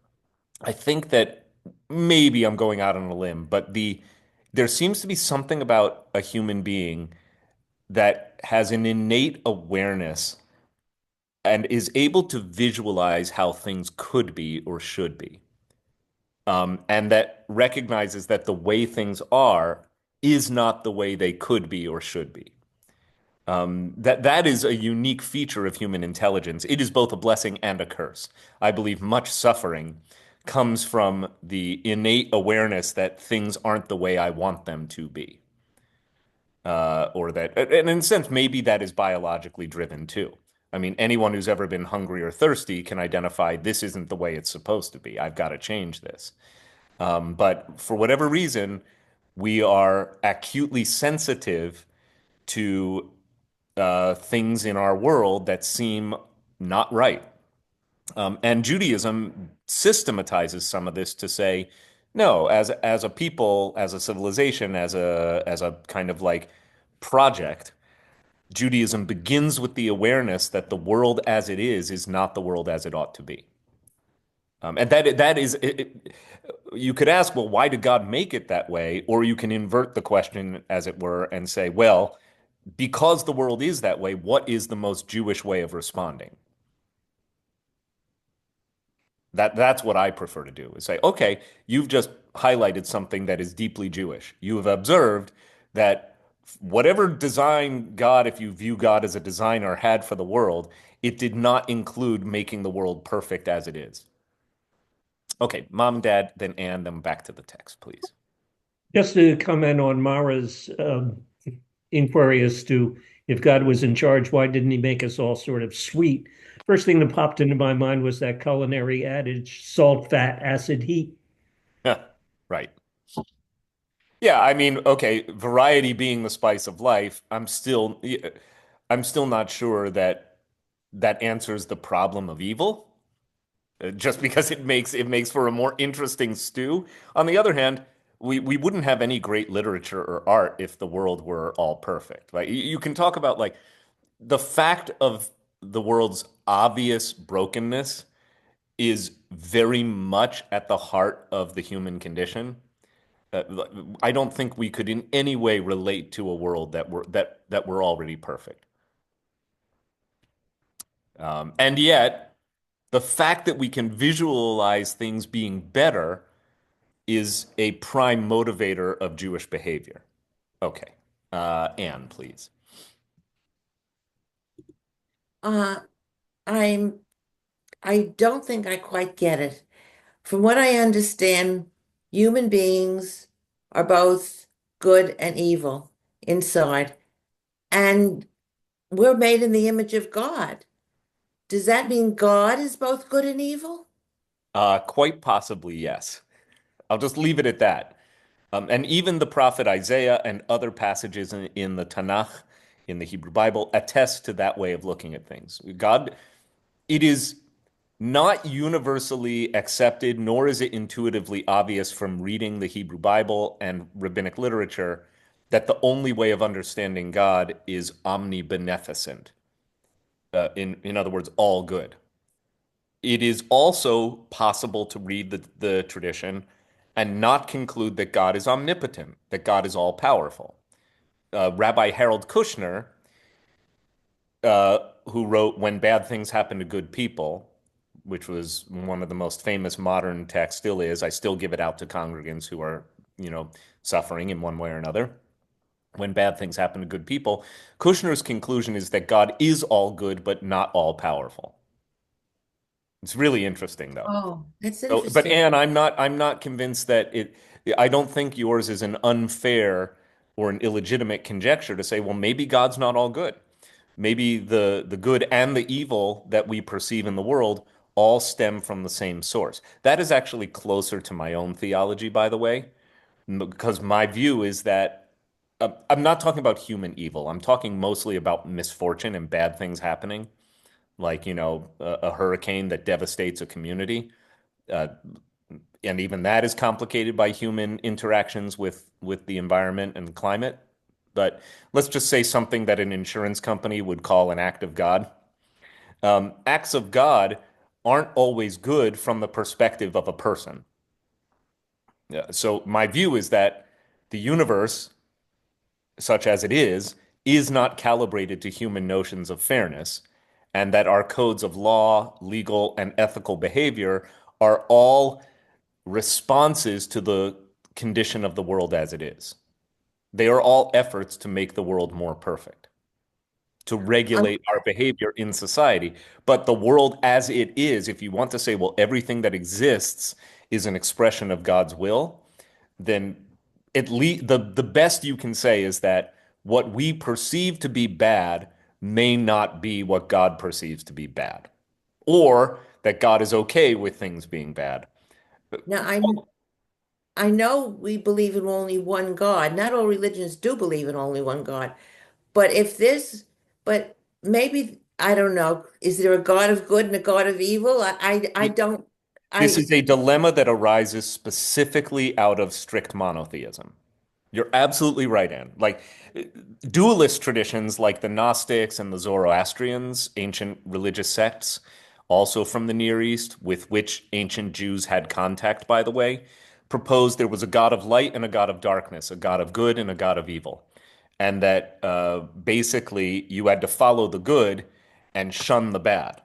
I think that maybe I'm going out on a limb, but there seems to be something about a human being that has an innate awareness and is able to visualize how things could be or should be. And that recognizes that the way things are is not the way they could be or should be. That is a unique feature of human intelligence. It is both a blessing and a curse. I believe much suffering comes from the innate awareness that things aren't the way I want them to be. Or that, and in a sense, maybe that is biologically driven too. I mean, anyone who's ever been hungry or thirsty can identify this isn't the way it's supposed to be. I've got to change this. But for whatever reason, we are acutely sensitive to things in our world that seem not right. And Judaism systematizes some of this to say, no, as a people, as a civilization, as a kind of like project, Judaism begins with the awareness that the world as it is not the world as it ought to be. And that is, you could ask, well, why did God make it that way? Or you can invert the question, as it were, and say, well, because the world is that way, what is the most Jewish way of responding? That's what I prefer to do, is say, okay, you've just highlighted something that is deeply Jewish. You have observed that whatever design God, if you view God as a designer, had for the world, it did not include making the world perfect as it is. Okay, Mom, Dad, then Ann, then back to the text, please. Just to comment on Mara's inquiry as to if God was in charge, why didn't he make us all sort of sweet? First thing that popped into my mind was that culinary adage, salt, fat, acid, heat. Right. Yeah, I mean, okay, variety being the spice of life, I'm still not sure that that answers the problem of evil, just because it makes for a more interesting stew. On the other hand, we wouldn't have any great literature or art if the world were all perfect. Right? You can talk about like the fact of the world's obvious brokenness is very much at the heart of the human condition. I don't think we could in any way relate to a world that we're already perfect. And yet, the fact that we can visualize things being better is a prime motivator of Jewish behavior. Okay. Anne, please. Uh, I'm, I don't think I quite get it. From what I understand, human beings are both good and evil inside, and we're made in the image of God. Does that mean God is both good and evil? Quite possibly, yes. I'll just leave it at that. And even the prophet Isaiah and other passages in the TaNaKh, in the Hebrew Bible, attest to that way of looking at things. It is not universally accepted, nor is it intuitively obvious from reading the Hebrew Bible and rabbinic literature that the only way of understanding God is omnibeneficent. In other words, all good. It is also possible to read the tradition and not conclude that God is omnipotent, that God is all powerful. Rabbi Harold Kushner, who wrote When Bad Things Happen to Good People, which was one of the most famous modern texts, still is. I still give it out to congregants who are, suffering in one way or another. When bad things happen to good people, Kushner's conclusion is that God is all good, but not all powerful. It's really interesting, though. Oh, that's But interesting. Anne, I'm not convinced that it. I don't think yours is an unfair or an illegitimate conjecture to say, well, maybe God's not all good. Maybe the good and the evil that we perceive in the world all stem from the same source. That is actually closer to my own theology, by the way, because my view is that I'm not talking about human evil. I'm talking mostly about misfortune and bad things happening, like, a hurricane that devastates a community. Uh, and even that is complicated by human interactions with the environment and climate. But let's just say something that an insurance company would call an act of God. Acts of God aren't always good from the perspective of a person. So my view is that the universe, such as it is not calibrated to human notions of fairness, and that our codes of law, legal, and ethical behavior are all responses to the condition of the world as it is. They are all efforts to make the world more perfect, to Um, regulate our behavior in society. But the world as it is, if you want to say, well, everything that exists is an expression of God's will, then at least the best you can say is that what we perceive to be bad may not be what God perceives to be bad, or that God is okay with things being bad. Now, I know we believe in only one God. Not all religions do believe in only one God. But if this, but maybe, I don't know, is there a God of good and a God of evil? I don't, This I, is a dilemma that arises specifically out of strict monotheism. You're absolutely right, Anne. Like dualist traditions like the Gnostics and the Zoroastrians, ancient religious sects, also from the Near East, with which ancient Jews had contact, by the way, proposed there was a God of light and a God of darkness, a God of good and a God of evil. And that basically you had to follow the good and shun the bad.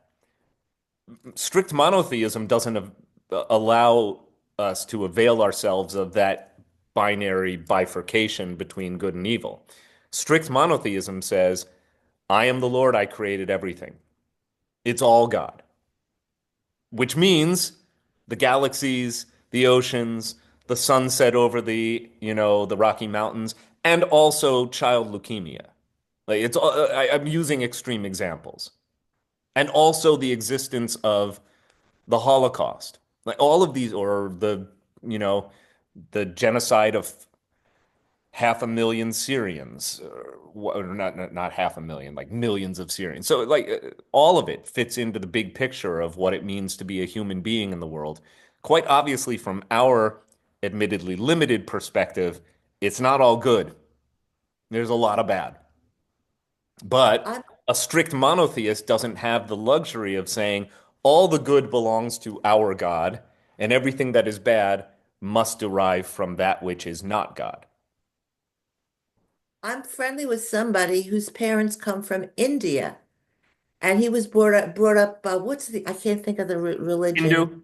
Strict monotheism doesn't allow us to avail ourselves of that binary bifurcation between good and evil. Strict monotheism says, I am the Lord, I created everything. It's all God, which means the galaxies, the oceans, the sunset over the Rocky Mountains, and also child leukemia. Like I'm using extreme examples. And also the existence of the Holocaust. Like all of these, or you know, the genocide of 500,000 Syrians, or not 500,000, like millions of Syrians. So like all of it fits into the big picture of what it means to be a human being in the world. Quite obviously, from our admittedly limited perspective, it's not all good. There's a lot of bad. But I'm a strict monotheist doesn't have the luxury of saying all the good belongs to our God and everything that is bad must derive from that which is not God. I'm friendly with somebody whose parents come from India, and he was brought up. What's the? I can't think of the religion. Hindu?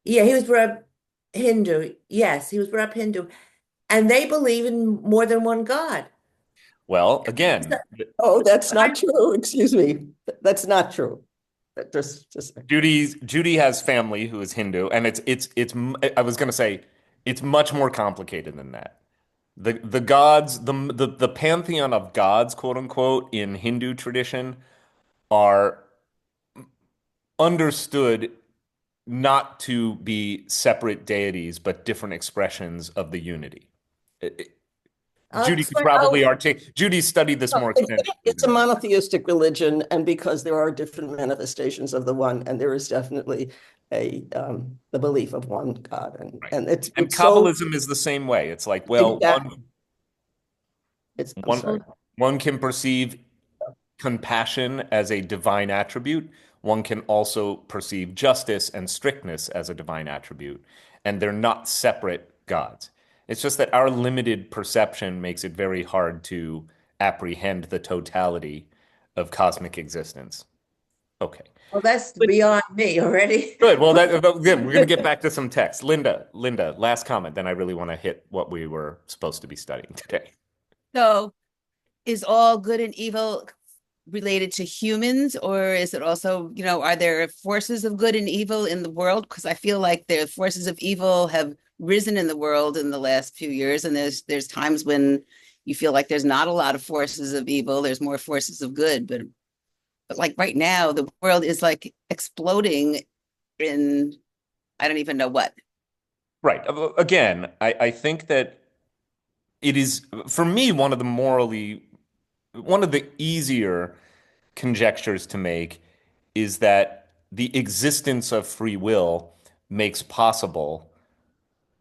Yeah, he was brought up Hindu. Yes, he was brought up Hindu, and they believe in more than one God. Well, So again, Oh, that's not true. Excuse me. That's not true. Just Judy has family who is Hindu, and I was going to say it's much more complicated than that. The gods, the pantheon of gods, quote unquote, in Hindu tradition are understood not to be separate deities, but different expressions of the unity. Judy could probably articulate. Judy studied this no, more extensively it's a than I. monotheistic religion, and because there are different manifestations of the one, and there is definitely the belief of one God, Right. and And it's so Kabbalism is the same way. It's like, well, exact. I'm one sorry. one can perceive compassion as a divine attribute. One can also perceive justice and strictness as a divine attribute, and they're not separate gods. It's just that our limited perception makes it very hard to apprehend the totality of cosmic existence. Okay. Well, that's But beyond me already. Good. Well, again, we're going to get back to some text. Linda, last comment. Then I really want to hit what we were supposed to be studying today. So is all good and evil related to humans, or is it also, are there forces of good and evil in the world? Because I feel like the forces of evil have risen in the world in the last few years, and there's times when you feel like there's not a lot of forces of evil, there's more forces of good, but like right now, the world is like exploding in I don't even know what. Right. Again, I think that it is, for me, one of the easier conjectures to make is that the existence of free will makes possible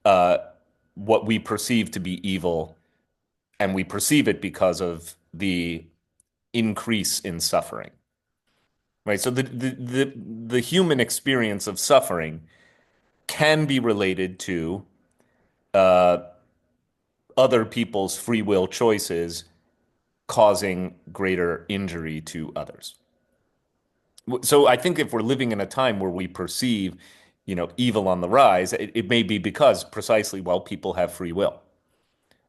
uh, what we perceive to be evil, and we perceive it because of the increase in suffering. Right. So the human experience of suffering can be related to uh, other people's free will choices causing greater injury to others. So I think if we're living in a time where we perceive, evil on the rise, it may be because precisely, well, people have free will,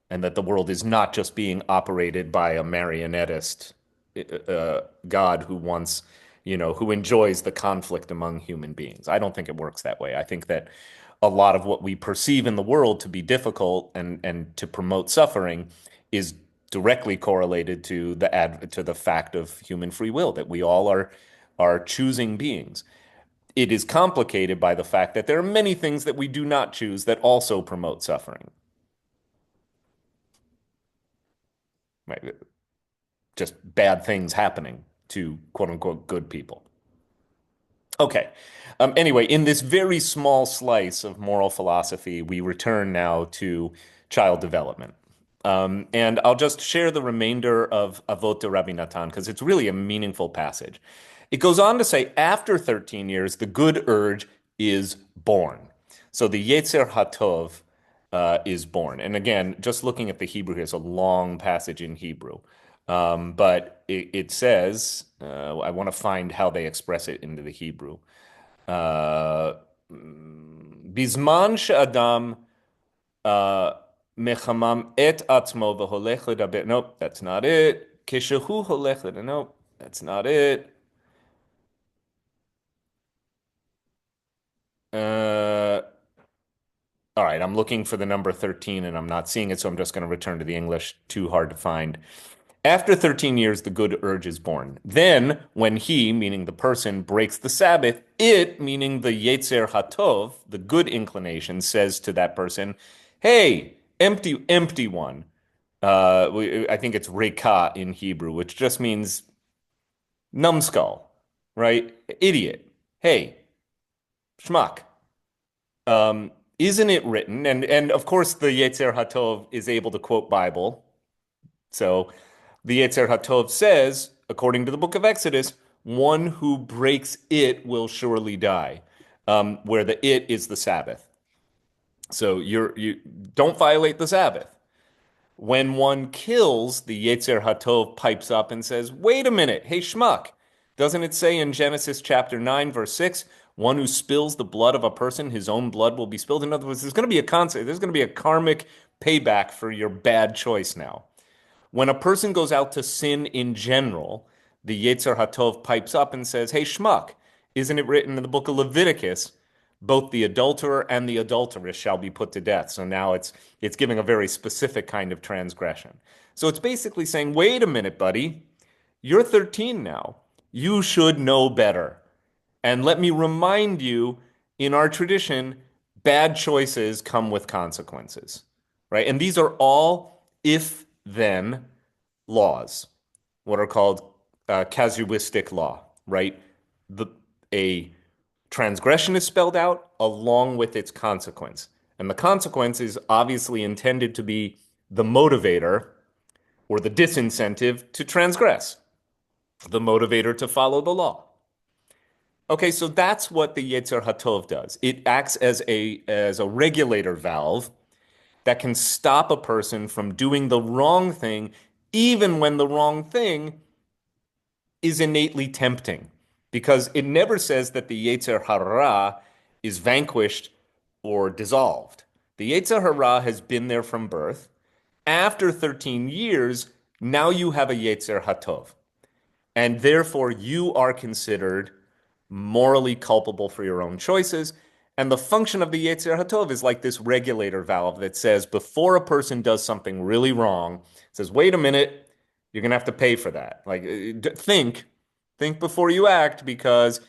and that the world is not just being operated by a marionettist God who wants, who enjoys the conflict among human beings. I don't think it works that way. I think that a lot of what we perceive in the world to be difficult and to promote suffering is directly correlated to the fact of human free will, that we all are choosing beings. It is complicated by the fact that there are many things that we do not choose that also promote suffering. Right? Just bad things happening to quote unquote good people. Okay. Anyway, in this very small slice of moral philosophy, we return now to child development. And I'll just share the remainder of Avot de Rabbi Natan because it's really a meaningful passage. It goes on to say, after 13 years, the good urge is born. So the yetzer ha-tov is born. And again, just looking at the Hebrew, here's a long passage in Hebrew. But it says, I want to find how they express it into the Hebrew. Bizman she'adam mechamam et atzmo v'holech ledaber. Nope, that's not it. Keshehu holech ledaber. Nope, that's not it. Uh, all right, I'm looking for the number 13 and I'm not seeing it, so I'm just going to return to the English. Too hard to find. After 13 years, the good urge is born. Then, when he, meaning the person, breaks the Sabbath, it, meaning the yetzer ha-tov, the good inclination, says to that person, hey, empty one. I think it's reka in Hebrew, which just means numbskull, right? Idiot. Hey, schmuck. Isn't it written? And of course, the yetzer ha-tov is able to quote Bible. So the yetzer ha-tov says, according to the book of Exodus, one who breaks it will surely die, where the it is the Sabbath. So you don't violate the Sabbath. When one kills, the yetzer ha-tov pipes up and says, wait a minute, hey schmuck, doesn't it say in Genesis chapter 9, verse 6, one who spills the blood of a person, his own blood will be spilled? In other words, there's going to be a concept, there's going to be a karmic payback for your bad choice now. When a person goes out to sin in general, the yetzer ha-tov pipes up and says, hey schmuck, isn't it written in the book of Leviticus, both the adulterer and the adulteress shall be put to death? So now it's giving a very specific kind of transgression. So it's basically saying, wait a minute, buddy, you're 13 now. You should know better. And let me remind you, in our tradition, bad choices come with consequences, right? And these are all if-then laws, what are called casuistic law, right? A transgression is spelled out along with its consequence. And the consequence is obviously intended to be the motivator or the disincentive to transgress, the motivator to follow the law. Okay, so that's what the yetzer ha-tov does. It acts as a regulator valve that can stop a person from doing the wrong thing, even when the wrong thing is innately tempting. Because it never says that the yetzer hara is vanquished or dissolved. The yetzer hara has been there from birth. After 13 years, now you have a yetzer ha-tov. And therefore, you are considered morally culpable for your own choices. And the function of the yetzer ha-tov is like this regulator valve that says before a person does something really wrong, it says, wait a minute, you're going to have to pay for that. Like, think before you act, because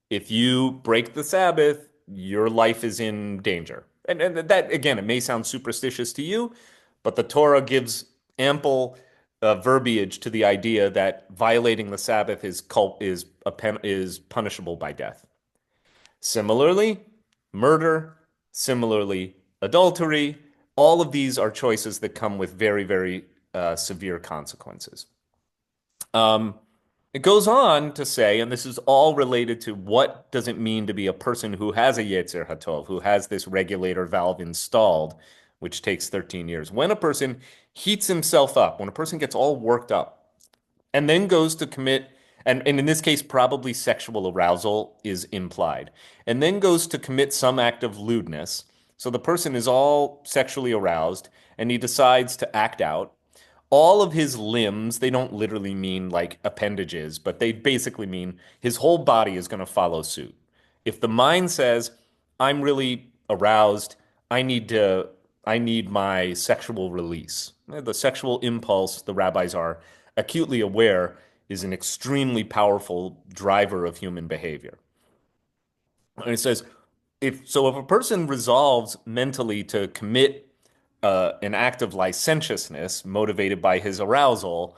if you break the Sabbath, your life is in danger. And that, again, it may sound superstitious to you, but the Torah gives ample verbiage to the idea that violating the Sabbath is punishable by death. Similarly, murder, similarly, adultery, all of these are choices that come with very, very severe consequences. It goes on to say, and this is all related to what does it mean to be a person who has a yetzer ha-tov, who has this regulator valve installed, which takes 13 years. When a person heats himself up, when a person gets all worked up, and then goes to commit, and in this case, probably sexual arousal is implied, and then goes to commit some act of lewdness, so the person is all sexually aroused, and he decides to act out, all of his limbs, they don't literally mean like appendages, but they basically mean his whole body is going to follow suit. If the mind says, I'm really aroused, I need my sexual release. The sexual impulse, the rabbis are acutely aware, is an extremely powerful driver of human behavior. And it says, if a person resolves mentally to commit an act of licentiousness motivated by his arousal,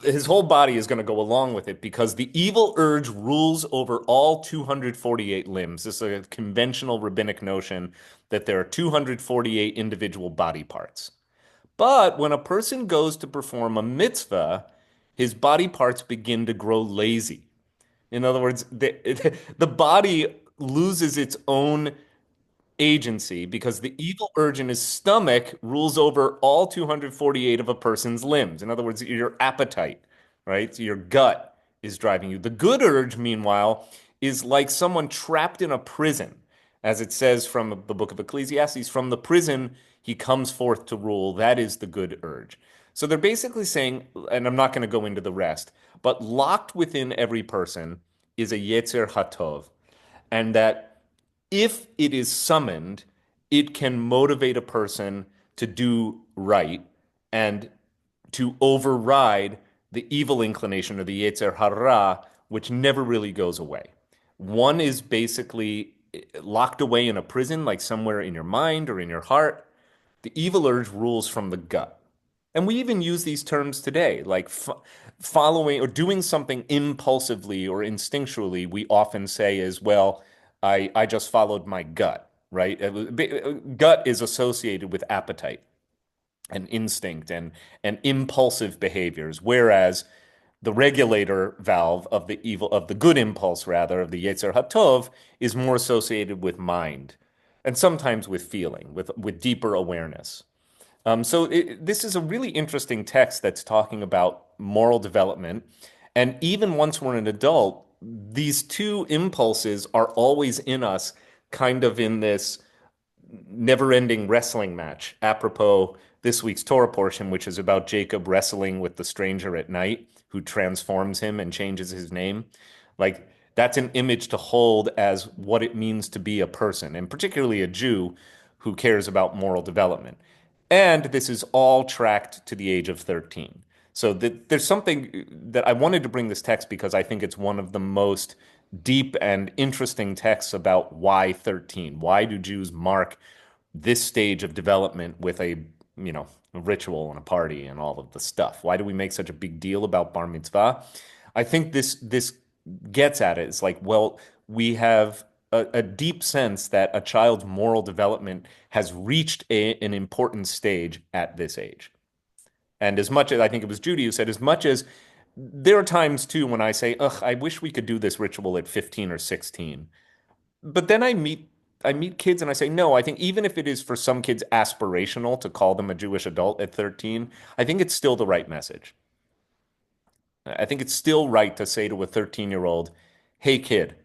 his whole body is going to go along with it because the evil urge rules over all 248 limbs. This is a conventional rabbinic notion that there are 248 individual body parts. But when a person goes to perform a mitzvah, his body parts begin to grow lazy. In other words, the body loses its own agency because the evil urge in his stomach rules over all 248 of a person's limbs. In other words, your appetite, right? So your gut is driving you. The good urge, meanwhile, is like someone trapped in a prison. As it says from the book of Ecclesiastes, from the prison he comes forth to rule. That is the good urge. So they're basically saying, and I'm not going to go into the rest, but locked within every person is a yetzer ha-tov, and that if it is summoned, it can motivate a person to do right and to override the evil inclination or the yetzer hara, which never really goes away. One is basically locked away in a prison, like somewhere in your mind or in your heart. The evil urge rules from the gut. And we even use these terms today, like following or doing something impulsively or instinctually, we often say is, well, I just followed my gut, right? Gut is associated with appetite and instinct and impulsive behaviors, whereas the regulator valve of the good impulse, rather, of the yetzer ha-tov, is more associated with mind and sometimes with feeling, with deeper awareness. So this is a really interesting text that's talking about moral development. And even once we're an adult, these two impulses are always in us, kind of in this never-ending wrestling match, apropos this week's Torah portion, which is about Jacob wrestling with the stranger at night who transforms him and changes his name. Like, that's an image to hold as what it means to be a person, and particularly a Jew who cares about moral development. And this is all tracked to the age of 13. So there's something that I wanted to bring this text because I think it's one of the most deep and interesting texts about why 13. Why do Jews mark this stage of development with a ritual and a party and all of the stuff? Why do we make such a big deal about bar mitzvah? I think this gets at it. It's like, well, we have a deep sense that a child's moral development has reached an important stage at this age. And as much as I think it was Judy who said, as much as there are times too when I say, ugh, I wish we could do this ritual at 15 or 16. But then I meet kids and I say, no, I think even if it is for some kids aspirational to call them a Jewish adult at 13, I think it's still the right message. I think it's still right to say to a 13-year-old, hey kid,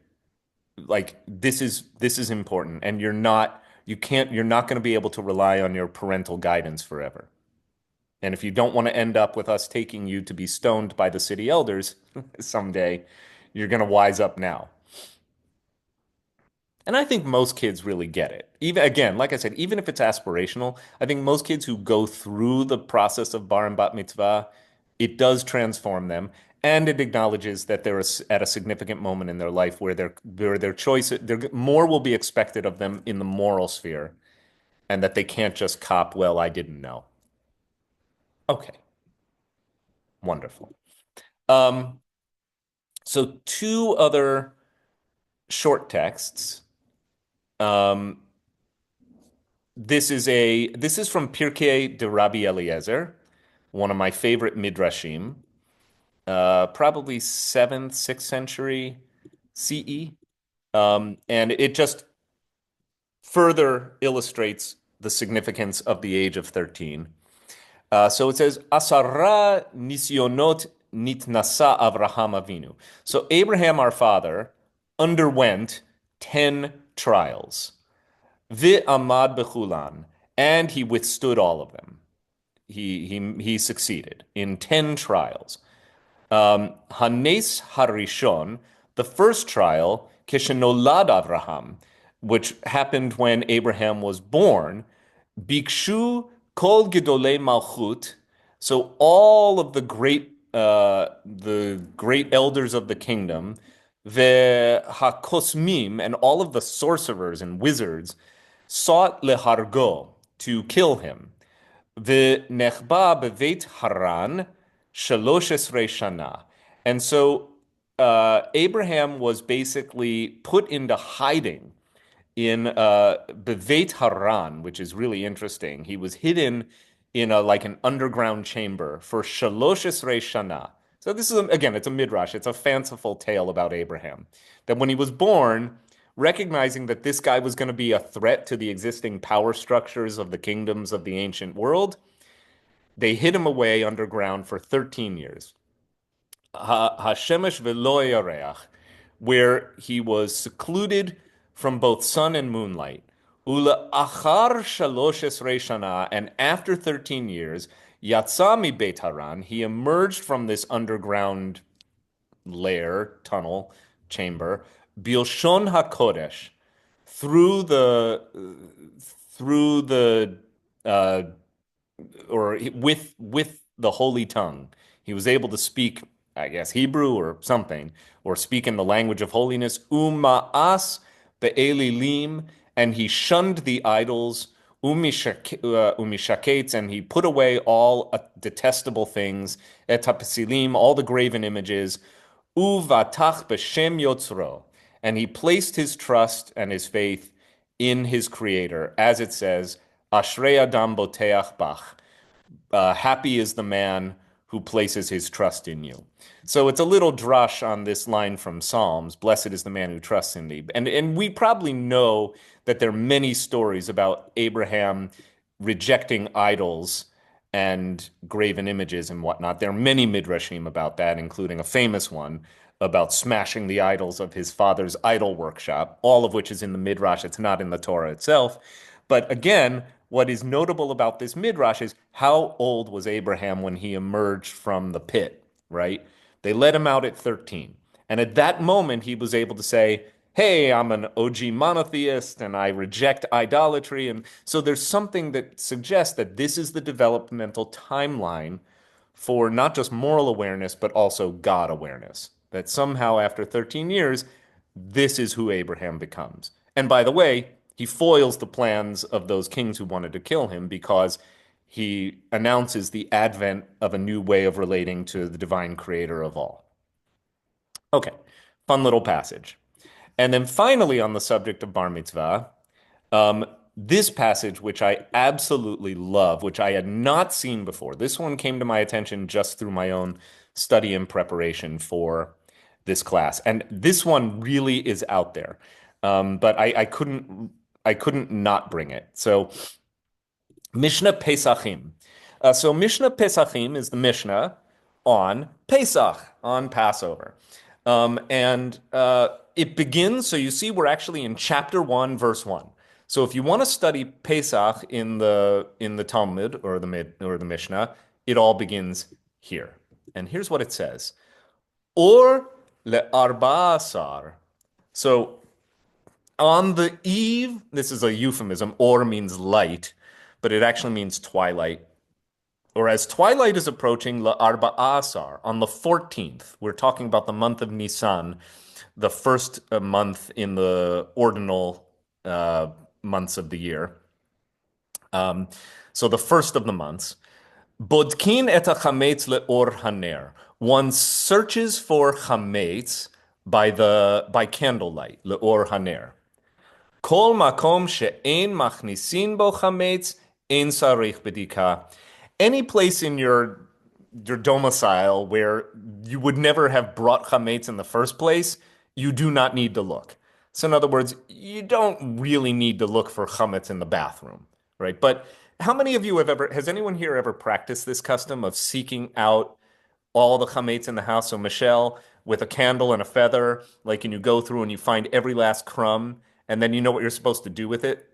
like this is important, and you're not going to be able to rely on your parental guidance forever. And if you don't want to end up with us taking you to be stoned by the city elders someday, you're going to wise up now. And I think most kids really get it. Even again, like I said, even if it's aspirational, I think most kids who go through the process of bar and bat mitzvah, it does transform them, and it acknowledges that they're at a significant moment in their life where their choice, more will be expected of them in the moral sphere, and that they can't just cop, well, I didn't know. Okay, wonderful. So two other short texts. This is from Pirkei de Rabbi Eliezer, one of my favorite midrashim, probably 7th, 6th century CE. And it just further illustrates the significance of the age of 13. So it says, Asara nisyonot nitnasa Avraham Avinu. So Abraham, our father, underwent 10 trials. Amad bechulan, and he withstood all of them. He succeeded in 10 trials. Hanes harishon, the first trial, kishenolad Avraham, which happened when Abraham was born, bikshu kol gedolei malchut. So all of the great elders of the kingdom, the hakosmim, and all of the sorcerers and wizards, sought lehargo, to kill him. V'nechba beveit Haran shalosh esrei shana. And so Abraham was basically put into hiding in beveit Haran, which is really interesting. He was hidden in like an underground chamber for shalosh esrei shana. So this is, again, it's a midrash. It's a fanciful tale about Abraham. That when he was born, recognizing that this guy was going to be a threat to the existing power structures of the kingdoms of the ancient world, they hid him away underground for 13 years. Hashemesh velo yareach, where he was secluded from both sun and moonlight. Ula achar shalosh esrei shana, and after 13 years, yatsa mi beit Haran, he emerged from this underground lair, tunnel, chamber, Bilshon HaKodesh, through the or with the holy tongue. He was able to speak, I guess, Hebrew or something, or speak in the language of holiness. Uma'as be'elilim, and he shunned the idols. Umishaketz, and he put away all detestable things. Etapesilim, all the graven images. Uvatach b'shem yotzro, and he placed his trust and his faith in his creator, as it says, Ashrei Adam boteach bach. Happy is the man who places his trust in you. So it's a little drush on this line from Psalms, blessed is the man who trusts in thee. And we probably know that there are many stories about Abraham rejecting idols and graven images and whatnot. There are many midrashim about that, including a famous one about smashing the idols of his father's idol workshop, all of which is in the midrash. It's not in the Torah itself. But again, what is notable about this midrash is how old was Abraham when he emerged from the pit, right? They let him out at 13. And at that moment, he was able to say, hey, I'm an OG monotheist and I reject idolatry. And so there's something that suggests that this is the developmental timeline for not just moral awareness, but also God awareness. That somehow after 13 years, this is who Abraham becomes. And by the way, he foils the plans of those kings who wanted to kill him because he announces the advent of a new way of relating to the divine creator of all. Okay, fun little passage. And then finally, on the subject of bar mitzvah, this passage, which I absolutely love, which I had not seen before. This one came to my attention just through my own study and preparation for this class. And this one really is out there. But I couldn't not bring it. So Mishnah Pesachim. So Mishnah Pesachim is the Mishnah on Pesach, on Passover. And it begins, so you see we're actually in chapter 1, verse 1. So if you want to study Pesach in the Talmud or the Mishnah, it all begins here. And here's what it says. Or le'arba'asar. So on the eve, this is a euphemism, or means light, but it actually means twilight. Or as twilight is approaching, le'arba'asar, on the 14th, we're talking about the month of Nisan, the first month in the ordinal months of the year. So the first of the months. Bodkin et chametz le'or haner. One searches for chametz by candlelight, le'or haner. Kol makom she'ein machnisin bo chametz, ein sarich bedika. Any place in your domicile where you would never have brought chametz in the first place, you do not need to look. So in other words, you don't really need to look for chametz in the bathroom, right? But how many of you has anyone here ever practiced this custom of seeking out all the chametz in the house? So Michelle, with a candle and a feather, like, and you go through and you find every last crumb, and then you know what you're supposed to do with it?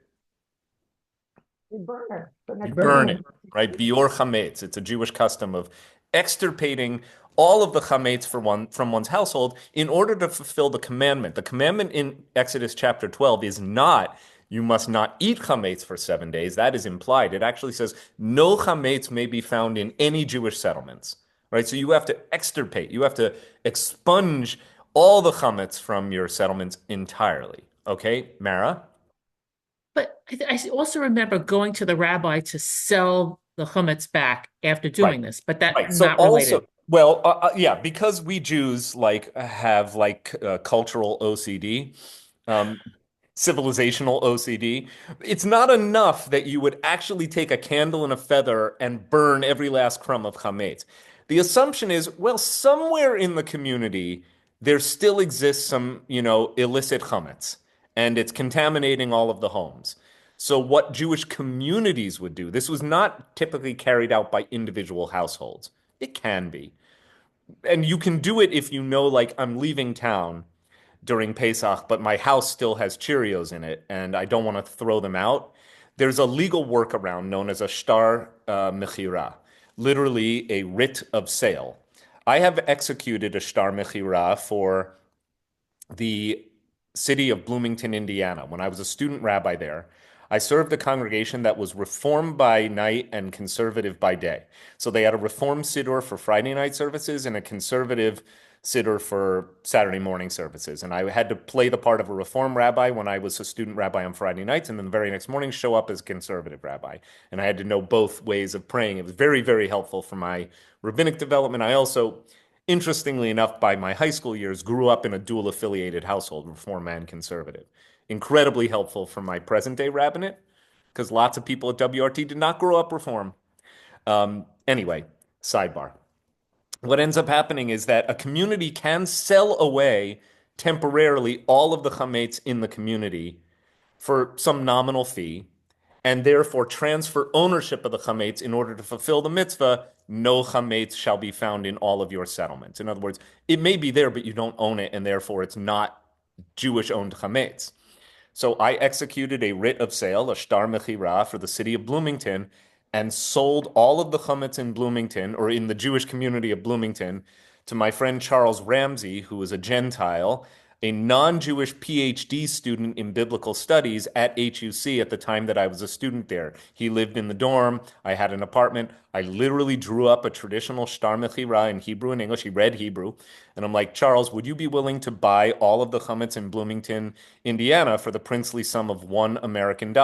You burn it. You burn it, right? Bior chametz. It's a Jewish custom of extirpating all of the chametz from one's household in order to fulfill the commandment. The commandment in Exodus chapter 12 is not, you must not eat chametz for 7 days. That is implied. It actually says no chametz may be found in any Jewish settlements, right? So you have to extirpate. You have to expunge all the chametz from your settlements entirely. Okay, Mara? But I also remember going to the rabbi to sell the chametz back after doing this, but that's not related. Well, yeah, because we Jews have cultural OCD, civilizational OCD. It's not enough that you would actually take a candle and a feather and burn every last crumb of chametz. The assumption is, well, somewhere in the community there still exists some, illicit chametz, and it's contaminating all of the homes. So what Jewish communities would do, this was not typically carried out by individual households. It can be. And you can do it if you know, like, I'm leaving town during Pesach, but my house still has Cheerios in it, and I don't want to throw them out. There's a legal workaround known as a shtar mechira, literally a writ of sale. I have executed a shtar mechira for the city of Bloomington, Indiana. When I was a student rabbi there, I served a congregation that was Reform by night and conservative by day. So they had a Reform Siddur for Friday night services and a conservative Siddur for Saturday morning services. And I had to play the part of a Reform rabbi when I was a student rabbi on Friday nights, and then the very next morning show up as a conservative rabbi. And I had to know both ways of praying. It was very, very helpful for my rabbinic development. I also, interestingly enough, by my high school years, grew up in a dual affiliated household, Reform and conservative. Incredibly helpful for my present day rabbinate, because lots of people at WRT did not grow up Reform. Anyway, sidebar. What ends up happening is that a community can sell away temporarily all of the chametz in the community for some nominal fee, and therefore transfer ownership of the chametz in order to fulfill the mitzvah. No chametz shall be found in all of your settlements. In other words, it may be there, but you don't own it, and therefore it's not Jewish-owned chametz. So I executed a writ of sale, a shtar mechira, for the city of Bloomington, and sold all of the chametz in Bloomington, or in the Jewish community of Bloomington, to my friend Charles Ramsey, who was a Gentile, a non-Jewish PhD student in biblical studies at HUC at the time that I was a student there. He lived in the dorm. I had an apartment. I literally drew up a traditional shtar mechira in Hebrew and English. He read Hebrew. And I'm like, Charles, would you be willing to buy all of the chametz in Bloomington, Indiana for the princely sum of $1 American?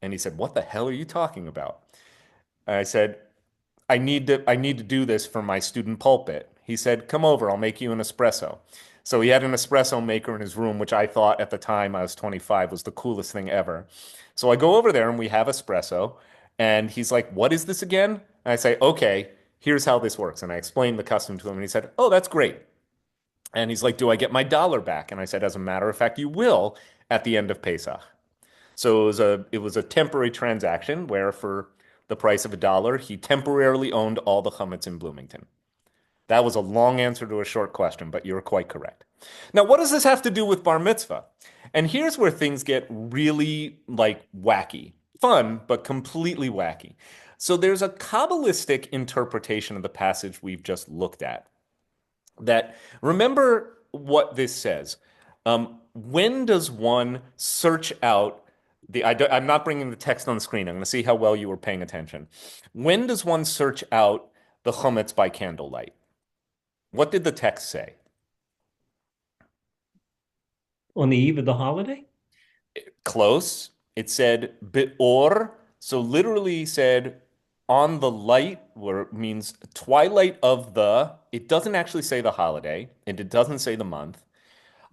And he said, what the hell are you talking about? And I said, I need to do this for my student pulpit. He said, come over, I'll make you an espresso. So he had an espresso maker in his room, which I thought at the time I was 25 was the coolest thing ever. So I go over there and we have espresso. And he's like, what is this again? And I say, okay, here's how this works. And I explained the custom to him and he said, oh, that's great. And he's like, do I get my dollar back? And I said, as a matter of fact, you will at the end of Pesach. So it was a temporary transaction where for the price of $1, he temporarily owned all the chametz in Bloomington. That was a long answer to a short question, but you're quite correct. Now, what does this have to do with bar mitzvah? And here's where things get really wacky. Fun, but completely wacky. So there's a Kabbalistic interpretation of the passage we've just looked at. That, remember what this says. When does one search out I'm not bringing the text on the screen. I'm going to see how well you were paying attention. When does one search out the chametz by candlelight? What did the text say? On the eve of the holiday? Close. It said be'or, so literally said on the light, where it means twilight of the, it doesn't actually say the holiday, and it doesn't say the month.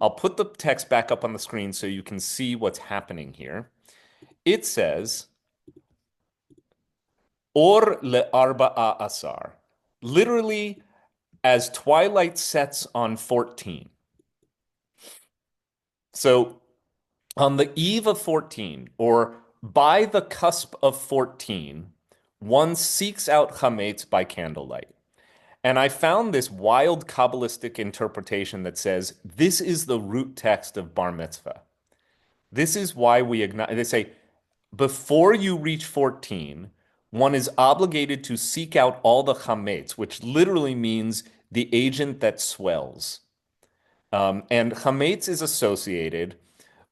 I'll put the text back up on the screen so you can see what's happening here. It says, or le'arba'a asar, literally as twilight sets on 14. So on the eve of 14, or by the cusp of 14, one seeks out chametz by candlelight. And I found this wild Kabbalistic interpretation that says this is the root text of bar mitzvah. This is why they say, before you reach 14, one is obligated to seek out all the chametz, which literally means the agent that swells. And chametz is associated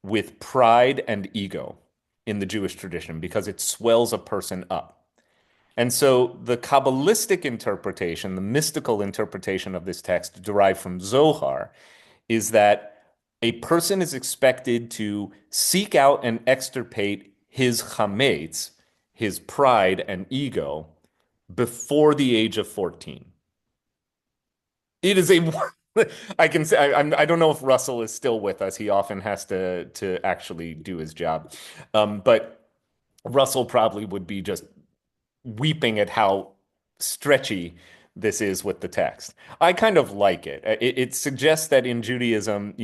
with pride and ego in the Jewish tradition because it swells a person up. And so the Kabbalistic interpretation, the mystical interpretation of this text derived from Zohar, is that a person is expected to seek out and extirpate his chametz, his pride and ego, before the age of 14. It is I can say, I don't know if Russell is still with us. He often has to actually do his job. But Russell probably would be just weeping at how stretchy this is with the text. I kind of like it. It suggests that in Judaism,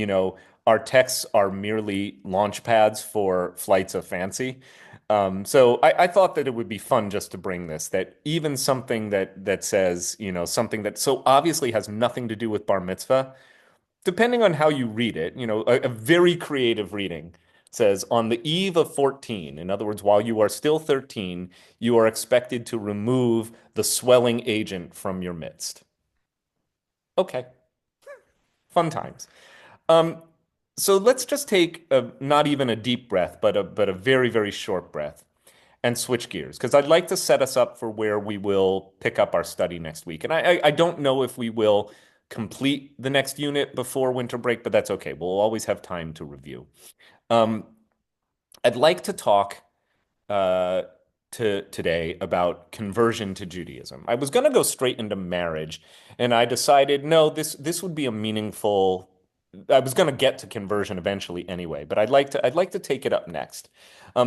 our texts are merely launch pads for flights of fancy. So I thought that it would be fun just to bring this, that even something that says, something that so obviously has nothing to do with bar mitzvah, depending on how you read it, a very creative reading says, on the eve of 14, in other words, while you are still 13, you are expected to remove the swelling agent from your midst. Okay. Fun times. So let's just take not even a deep breath, but a very, very short breath and switch gears because I'd like to set us up for where we will pick up our study next week. And I don't know if we will complete the next unit before winter break, but that's okay. We'll always have time to review. I'd like to talk today about conversion to Judaism. I was going to go straight into marriage, and I decided no, this would be a meaningful. I was going to get to conversion eventually anyway, but I'd like to take it up next,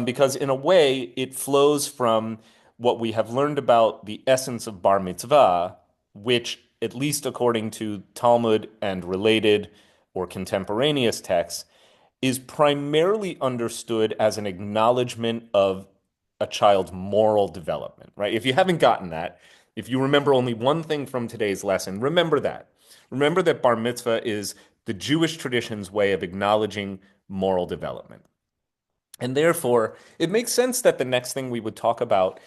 because in a way it flows from what we have learned about the essence of bar mitzvah, which, at least according to Talmud and related or contemporaneous texts, is primarily understood as an acknowledgement of a child's moral development, right? If you haven't gotten that, if you remember only one thing from today's lesson, remember that. Remember that bar mitzvah is the Jewish tradition's way of acknowledging moral development. And therefore, it makes sense that the next thing we would talk about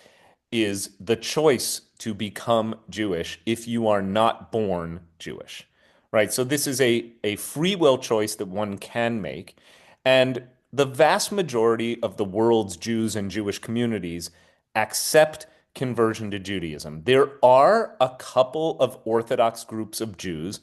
is the choice to become Jewish if you are not born Jewish, right? So this is a free will choice that one can make. And the vast majority of the world's Jews and Jewish communities accept conversion to Judaism. There are a couple of Orthodox groups of Jews,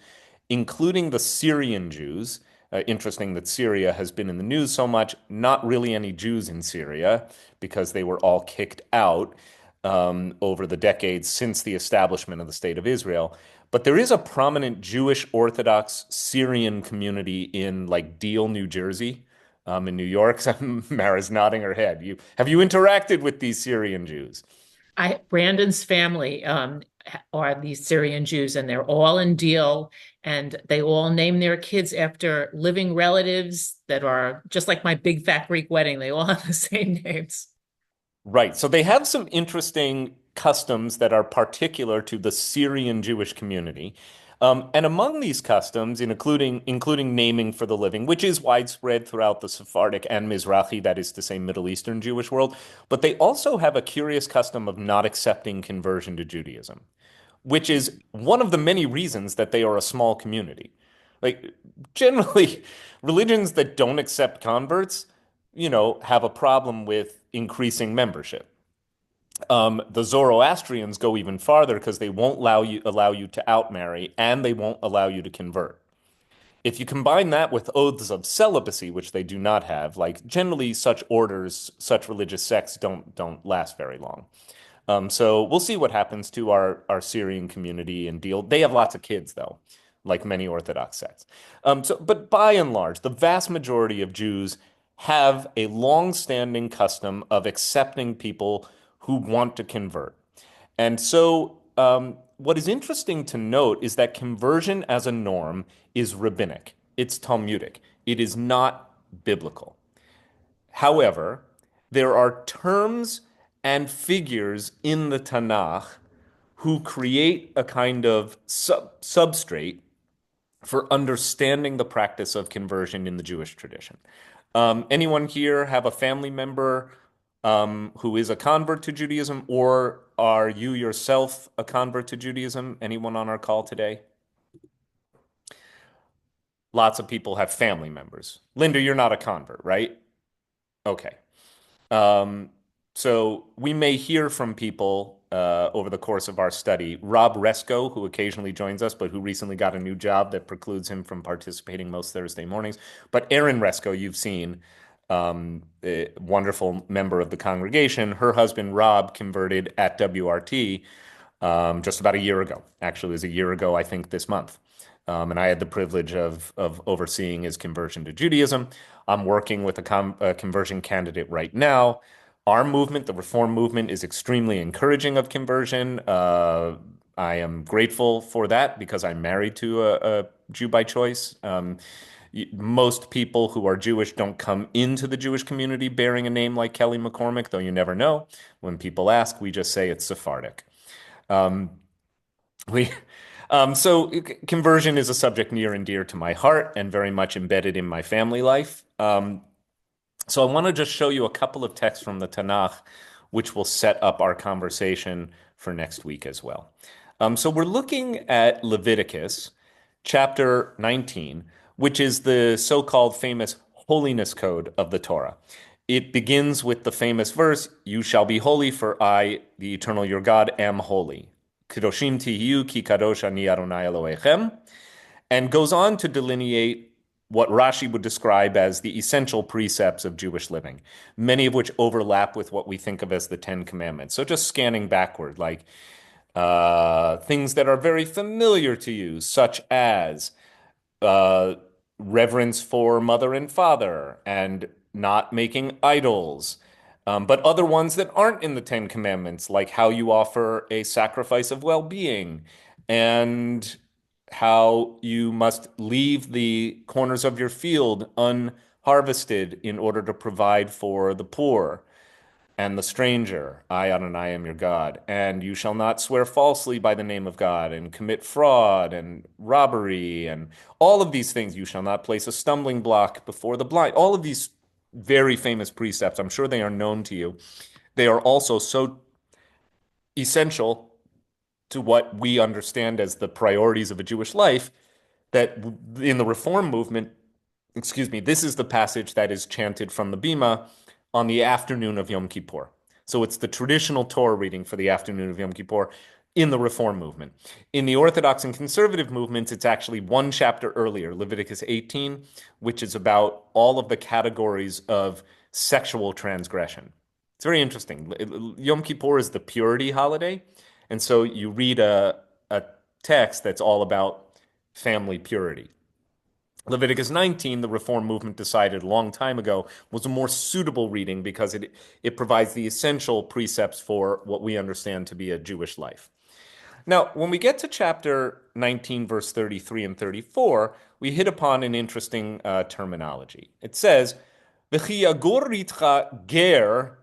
including the Syrian Jews. Interesting that Syria has been in the news so much. Not really any Jews in Syria because they were all kicked out over the decades since the establishment of the State of Israel. But there is a prominent Jewish Orthodox Syrian community in like Deal, New Jersey, in New York. Mara's nodding her head. Have you interacted with these Syrian Jews? Brandon's family are these Syrian Jews, and they're all in Deal, and they all name their kids after living relatives that are just like my big fat Greek wedding. They all have the same names. Right. So they have some interesting customs that are particular to the Syrian Jewish community. And among these customs, including naming for the living, which is widespread throughout the Sephardic and Mizrahi, that is to say, Middle Eastern Jewish world, but they also have a curious custom of not accepting conversion to Judaism, which is one of the many reasons that they are a small community. Like generally, religions that don't accept converts, have a problem with increasing membership. The Zoroastrians go even farther because they won't allow you to outmarry, and they won't allow you to convert. If you combine that with oaths of celibacy, which they do not have, like generally such orders, such religious sects don't last very long. So we'll see what happens to our Syrian community and Deal. They have lots of kids though, like many Orthodox sects. But by and large, the vast majority of Jews have a long-standing custom of accepting people who want to convert. And so what is interesting to note is that conversion as a norm is rabbinic. It's Talmudic. It is not biblical. However, there are terms and figures in the TaNaKh who create a kind of substrate for understanding the practice of conversion in the Jewish tradition. Anyone here have a family member who is a convert to Judaism, or are you yourself a convert to Judaism? Anyone on our call today? Lots of people have family members. Linda, you're not a convert, right? Okay. So we may hear from people over the course of our study. Rob Resco, who occasionally joins us, but who recently got a new job that precludes him from participating most Thursday mornings. But Erin Resco, you've seen, a wonderful member of the congregation. Her husband, Rob, converted at WRT just about a year ago. Actually, it was a year ago, I think, this month. And I had the privilege of overseeing his conversion to Judaism. I'm working with a conversion candidate right now. Our movement, the Reform movement, is extremely encouraging of conversion. I am grateful for that because I'm married to a Jew by choice. Most people who are Jewish don't come into the Jewish community bearing a name like Kelly McCormick, though you never know. When people ask, we just say it's Sephardic. So conversion is a subject near and dear to my heart and very much embedded in my family life. So I want to just show you a couple of texts from the TaNaKh, which will set up our conversation for next week as well. So we're looking at Leviticus chapter 19, which is the so-called famous holiness code of the Torah. It begins with the famous verse, "You shall be holy, for I, the eternal your God, am holy. Kadoshim tihiyu ki kadosh ani Adonai Elohechem," and goes on to delineate what Rashi would describe as the essential precepts of Jewish living, many of which overlap with what we think of as the Ten Commandments. So just scanning backward, like things that are very familiar to you, such as uh, reverence for mother and father and not making idols. But other ones that aren't in the Ten Commandments, like how you offer a sacrifice of well-being and how you must leave the corners of your field unharvested in order to provide for the poor and the stranger. I, Adonai, am your God. And you shall not swear falsely by the name of God and commit fraud and robbery and all of these things. You shall not place a stumbling block before the blind. All of these very famous precepts, I'm sure they are known to you. They are also so essential to what we understand as the priorities of a Jewish life that in the Reform movement, this is the passage that is chanted from the Bima on the afternoon of Yom Kippur. So it's the traditional Torah reading for the afternoon of Yom Kippur in the Reform movement. In the Orthodox and Conservative movements, it's actually one chapter earlier, Leviticus 18, which is about all of the categories of sexual transgression. It's very interesting. Yom Kippur is the purity holiday, and so you read a text that's all about family purity. Leviticus 19, the Reform movement decided a long time ago, was a more suitable reading because it provides the essential precepts for what we understand to be a Jewish life. Now, when we get to chapter 19, verse 33 and 34, we hit upon an interesting terminology. It says, "V'chi yagur ritcha ger,"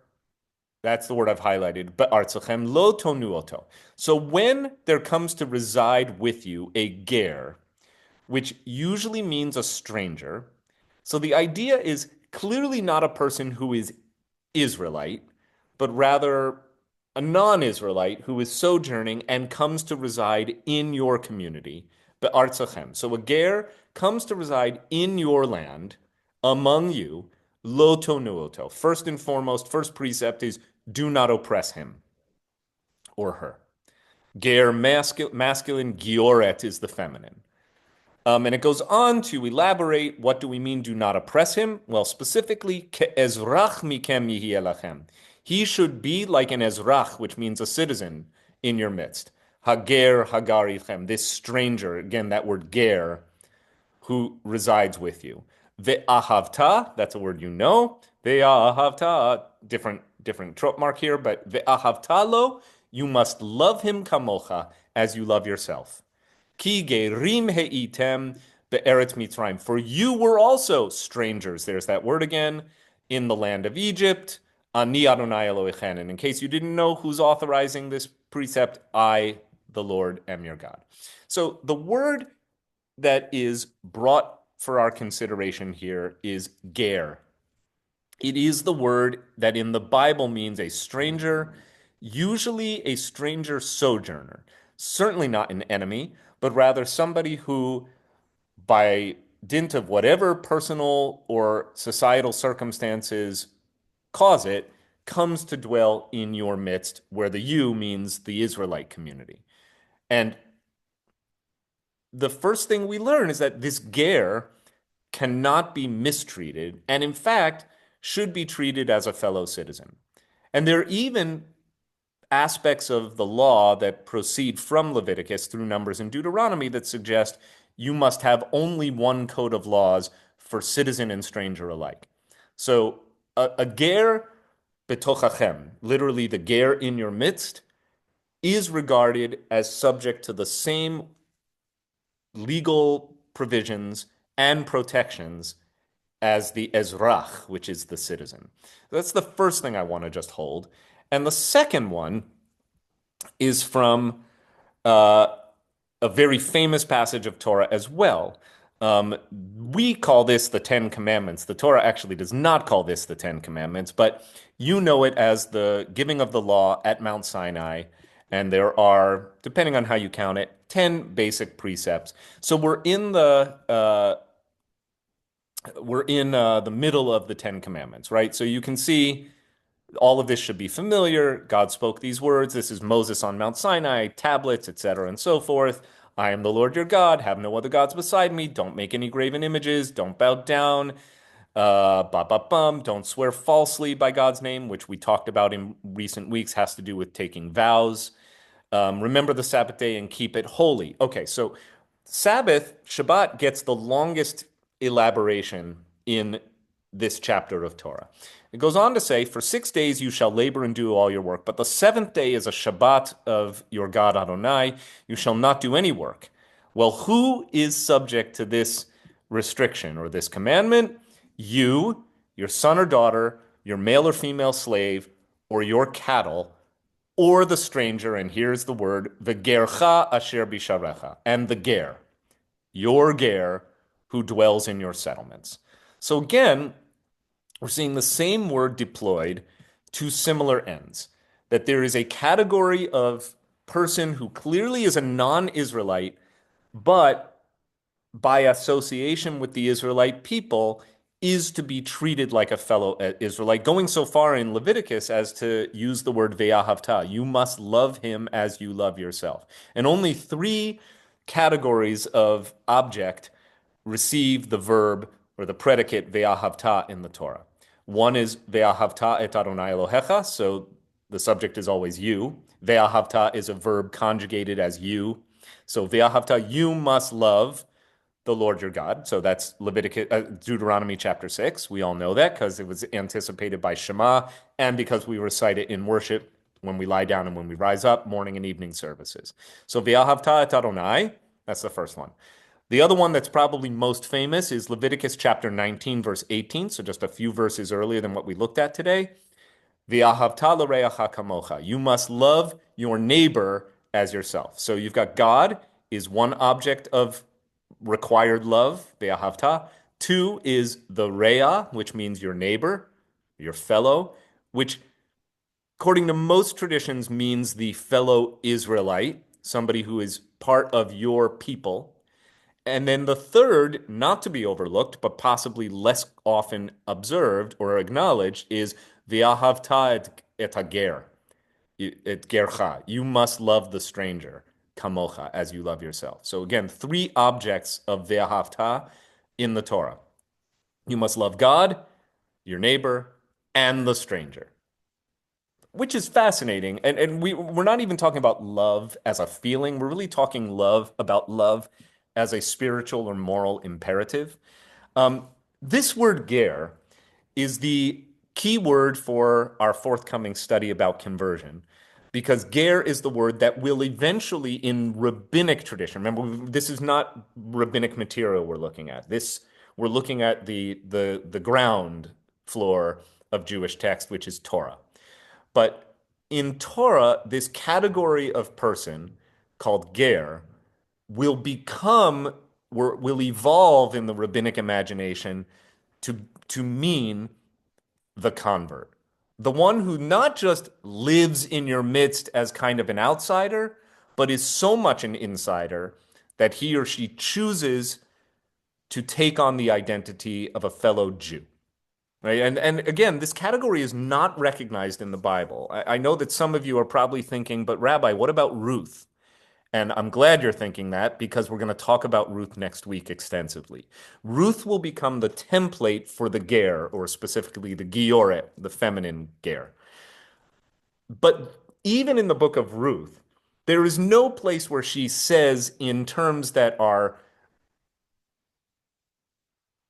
that's the word I've highlighted, "be'artzachem lo tonu oto." So when there comes to reside with you a ger, which usually means a stranger. So the idea is clearly not a person who is Israelite, but rather a non-Israelite who is sojourning and comes to reside in your community, be'artzachem. So a ger comes to reside in your land, among you, lo tonuoto. First and foremost, first precept is do not oppress him or her. Ger masculine, giyoret is the feminine. And it goes on to elaborate, what do we mean, do not oppress him? Well, specifically, ke'ezrach mikem yihi elachem. He should be like an ezrach, which means a citizen in your midst. Hager hagarichem, this stranger, again, that word ger, who resides with you. Ve'ahavta, that's a word you know. Ve'ahavta, different trope mark here, but ve'ahavta lo, you must love him kamocha, as you love yourself. Ki gerim heitem be'eretz Mitzrayim. For you were also strangers, there's that word again, in the land of Egypt. Ani Adonai Elohechem. And in case you didn't know who's authorizing this precept, I, the Lord, am your God. So the word that is brought for our consideration here is ger. It is the word that in the Bible means a stranger, usually a stranger sojourner. Certainly not an enemy, but rather somebody who, by dint of whatever personal or societal circumstances cause it, comes to dwell in your midst, where the you means the Israelite community. And the first thing we learn is that this ger cannot be mistreated, and in fact, should be treated as a fellow citizen. And there are even aspects of the law that proceed from Leviticus through Numbers and Deuteronomy that suggest you must have only one code of laws for citizen and stranger alike. So a ger betochachem, literally the ger in your midst, is regarded as subject to the same legal provisions and protections as the ezrach, which is the citizen. That's the first thing I want to just hold. And the second one is from a very famous passage of Torah as well. We call this the Ten Commandments. The Torah actually does not call this the Ten Commandments, but you know it as the giving of the law at Mount Sinai. And there are, depending on how you count it, 10 basic precepts. So we're in the we're in the middle of the Ten Commandments, right? So you can see all of this should be familiar. God spoke these words. This is Moses on Mount Sinai, tablets, etc., and so forth. I am the Lord your God. Have no other gods beside me. Don't make any graven images. Don't bow down. Don't swear falsely by God's name, which we talked about in recent weeks, has to do with taking vows. Remember the Sabbath day and keep it holy. Okay, so Sabbath, Shabbat, gets the longest elaboration in this chapter of Torah. It goes on to say, for 6 days you shall labor and do all your work, but the seventh day is a Shabbat of your God Adonai. You shall not do any work. Well, who is subject to this restriction or this commandment? You, your son or daughter, your male or female slave, or your cattle, or the stranger, and here's the word, v'gercha asher bisharecha, and the ger, your ger, who dwells in your settlements. So again, we're seeing the same word deployed to similar ends, that there is a category of person who clearly is a non-Israelite, but by association with the Israelite people is to be treated like a fellow Israelite, going so far in Leviticus as to use the word ve'ahavta. You must love him as you love yourself. And only 3 categories of object receive the verb or the predicate ve'ahavta in the Torah. One is ve'ahavta et Adonai Elohecha, so the subject is always you. Ve'ahavta is a verb conjugated as you. So ve'ahavta, you must love the Lord your God. So that's Deuteronomy chapter 6. We all know that because it was anticipated by Shema and because we recite it in worship when we lie down and when we rise up, morning and evening services. So ve'ahavta et Adonai, that's the first one. The other one that's probably most famous is Leviticus chapter 19, verse 18, so just a few verses earlier than what we looked at today. Ve'ahavta l'reacha kamocha. You must love your neighbor as yourself. So you've got God is one object of required love, ve'ahavta. 2 is the rea, which means your neighbor, your fellow, which according to most traditions means the fellow Israelite, somebody who is part of your people. And then the third, not to be overlooked, but possibly less often observed or acknowledged, is ve'ahavta et hager, et gercha. You must love the stranger, kamocha, as you love yourself. So again, 3 objects of ve'ahavta in the Torah. You must love God, your neighbor, and the stranger, which is fascinating. And we're not even talking about love as a feeling. We're really talking about love as a spiritual or moral imperative. This word ger is the key word for our forthcoming study about conversion, because ger is the word that will eventually, in rabbinic tradition, remember, this is not rabbinic material we're looking at. We're looking at the ground floor of Jewish text, which is Torah. But in Torah, this category of person called ger will evolve in the rabbinic imagination to mean the convert. The one who not just lives in your midst as kind of an outsider, but is so much an insider that he or she chooses to take on the identity of a fellow Jew. Right? And again, this category is not recognized in the Bible. I know that some of you are probably thinking, but Rabbi, what about Ruth? And I'm glad you're thinking that, because we're going to talk about Ruth next week extensively. Ruth will become the template for the ger, or specifically the giyoret, the feminine ger. But even in the book of Ruth, there is no place where she says in terms that are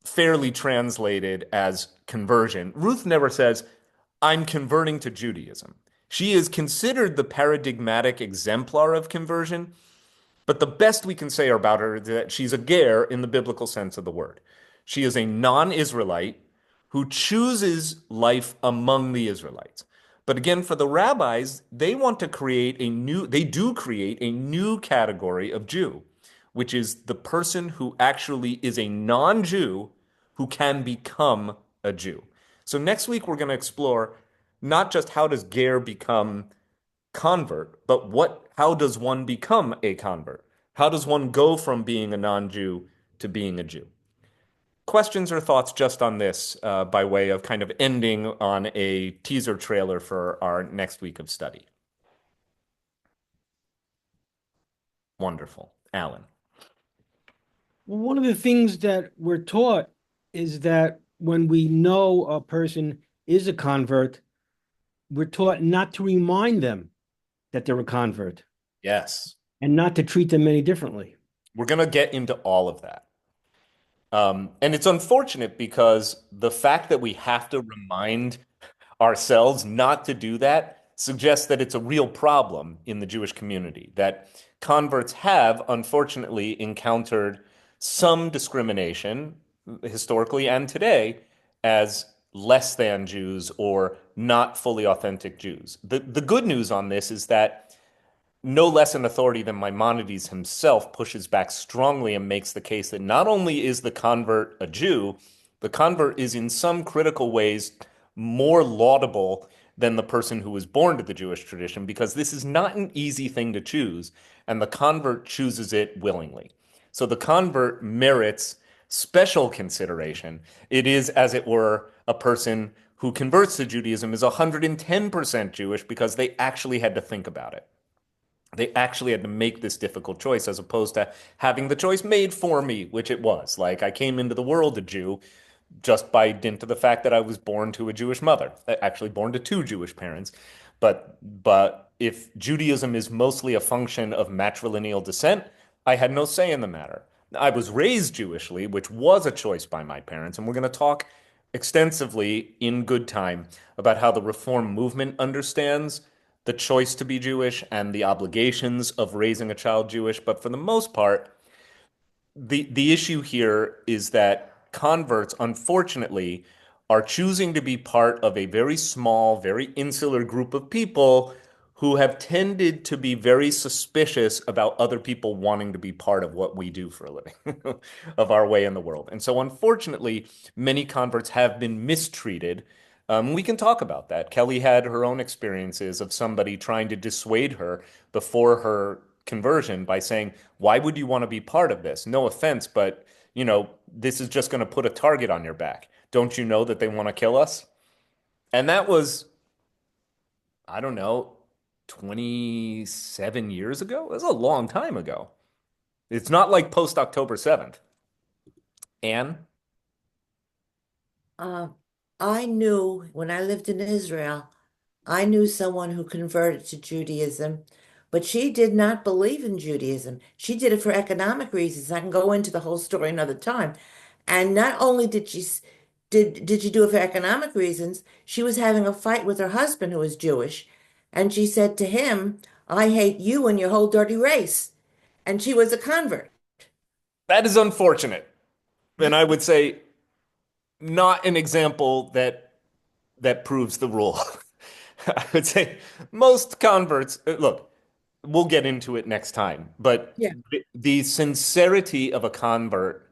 fairly translated as conversion. Ruth never says, I'm converting to Judaism. She is considered the paradigmatic exemplar of conversion, but the best we can say about her is that she's a ger in the biblical sense of the word. She is a non-Israelite who chooses life among the Israelites. But again, for the rabbis, they do create a new category of Jew, which is the person who actually is a non-Jew who can become a Jew. So next week, we're going to explore not just how does ger become convert, but how does one become a convert? How does one go from being a non-Jew to being a Jew? questions or thoughts just on this by way of kind of ending on a teaser trailer for our next week of study? Wonderful. Alan. Well, one of the things that we're taught is that when we know a person is a convert, we're taught not to remind them that they're a convert. Yes. And not to treat them any differently. We're going to get into all of that. And it's unfortunate because the fact that we have to remind ourselves not to do that suggests that it's a real problem in the Jewish community, that converts have, unfortunately, encountered some discrimination historically and today as less than Jews or not fully authentic Jews. The good news on this is that no less an authority than Maimonides himself pushes back strongly and makes the case that not only is the convert a Jew, the convert is in some critical ways more laudable than the person who was born to the Jewish tradition, because this is not an easy thing to choose, and the convert chooses it willingly. So the convert merits special consideration. It is, as it were, a person who converts to Judaism is 110% Jewish because they actually had to think about it. They actually had to make this difficult choice as opposed to having the choice made for me, which it was. Like, I came into the world a Jew just by dint of the fact that I was born to a Jewish mother, actually born to two Jewish parents. But if Judaism is mostly a function of matrilineal descent, I had no say in the matter. I was raised Jewishly, which was a choice by my parents, and we're going to talk extensively in good time about how the Reform movement understands the choice to be Jewish and the obligations of raising a child Jewish. But for the most part, the issue here is that converts, unfortunately, are choosing to be part of a very small, very insular group of people who have tended to be very suspicious about other people wanting to be part of what we do for a living, of our way in the world. And so, unfortunately, many converts have been mistreated. We can talk about that. Kelly had her own experiences of somebody trying to dissuade her before her conversion by saying, "Why would you want to be part of this? No offense, but this is just going to put a target on your back. Don't you know that they want to kill us?" And that was, I don't know, 27 years ago? It was a long time ago. It's not like post October 7th. Anne? I knew when I lived in Israel, I knew someone who converted to Judaism, but she did not believe in Judaism. She did it for economic reasons. I can go into the whole story another time. And not only did she do it for economic reasons, she was having a fight with her husband who was Jewish. And she said to him, "I hate you and your whole dirty race." And she was a convert. That is unfortunate. And I would say not an example that proves the rule. I would say most converts, look, we'll get into it next time, but Yeah. the sincerity of a convert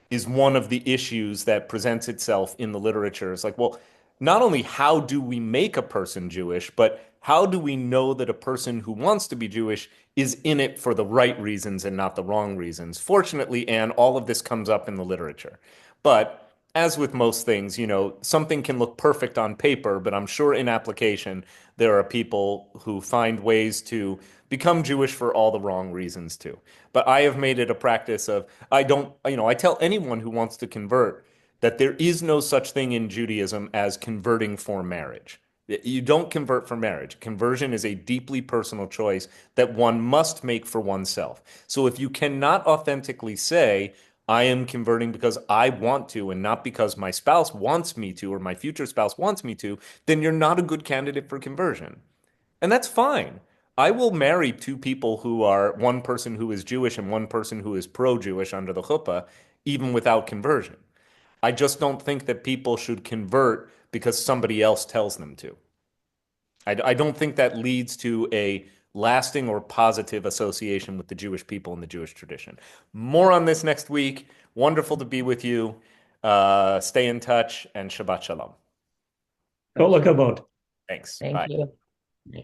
is one of the issues that presents itself in the literature. It's like, well, not only how do we make a person Jewish, but how do we know that a person who wants to be Jewish is in it for the right reasons and not the wrong reasons? Fortunately, Anne, all of this comes up in the literature. But as with most things, something can look perfect on paper, but I'm sure in application, there are people who find ways to become Jewish for all the wrong reasons too. But I have made it a practice of, I tell anyone who wants to convert that there is no such thing in Judaism as converting for marriage. You don't convert for marriage. Conversion is a deeply personal choice that one must make for oneself. So if you cannot authentically say, "I am converting because I want to and not because my spouse wants me to or my future spouse wants me to," then you're not a good candidate for conversion. And that's fine. I will marry two people who are one person who is Jewish and one person who is pro-Jewish under the chuppah, even without conversion. I just don't think that people should convert because somebody else tells them to. I don't think that leads to a lasting or positive association with the Jewish people and the Jewish tradition. More on this next week. Wonderful to be with you. Stay in touch and Shabbat Shalom. Kol hakavod. Thanks. Thank Bye. you.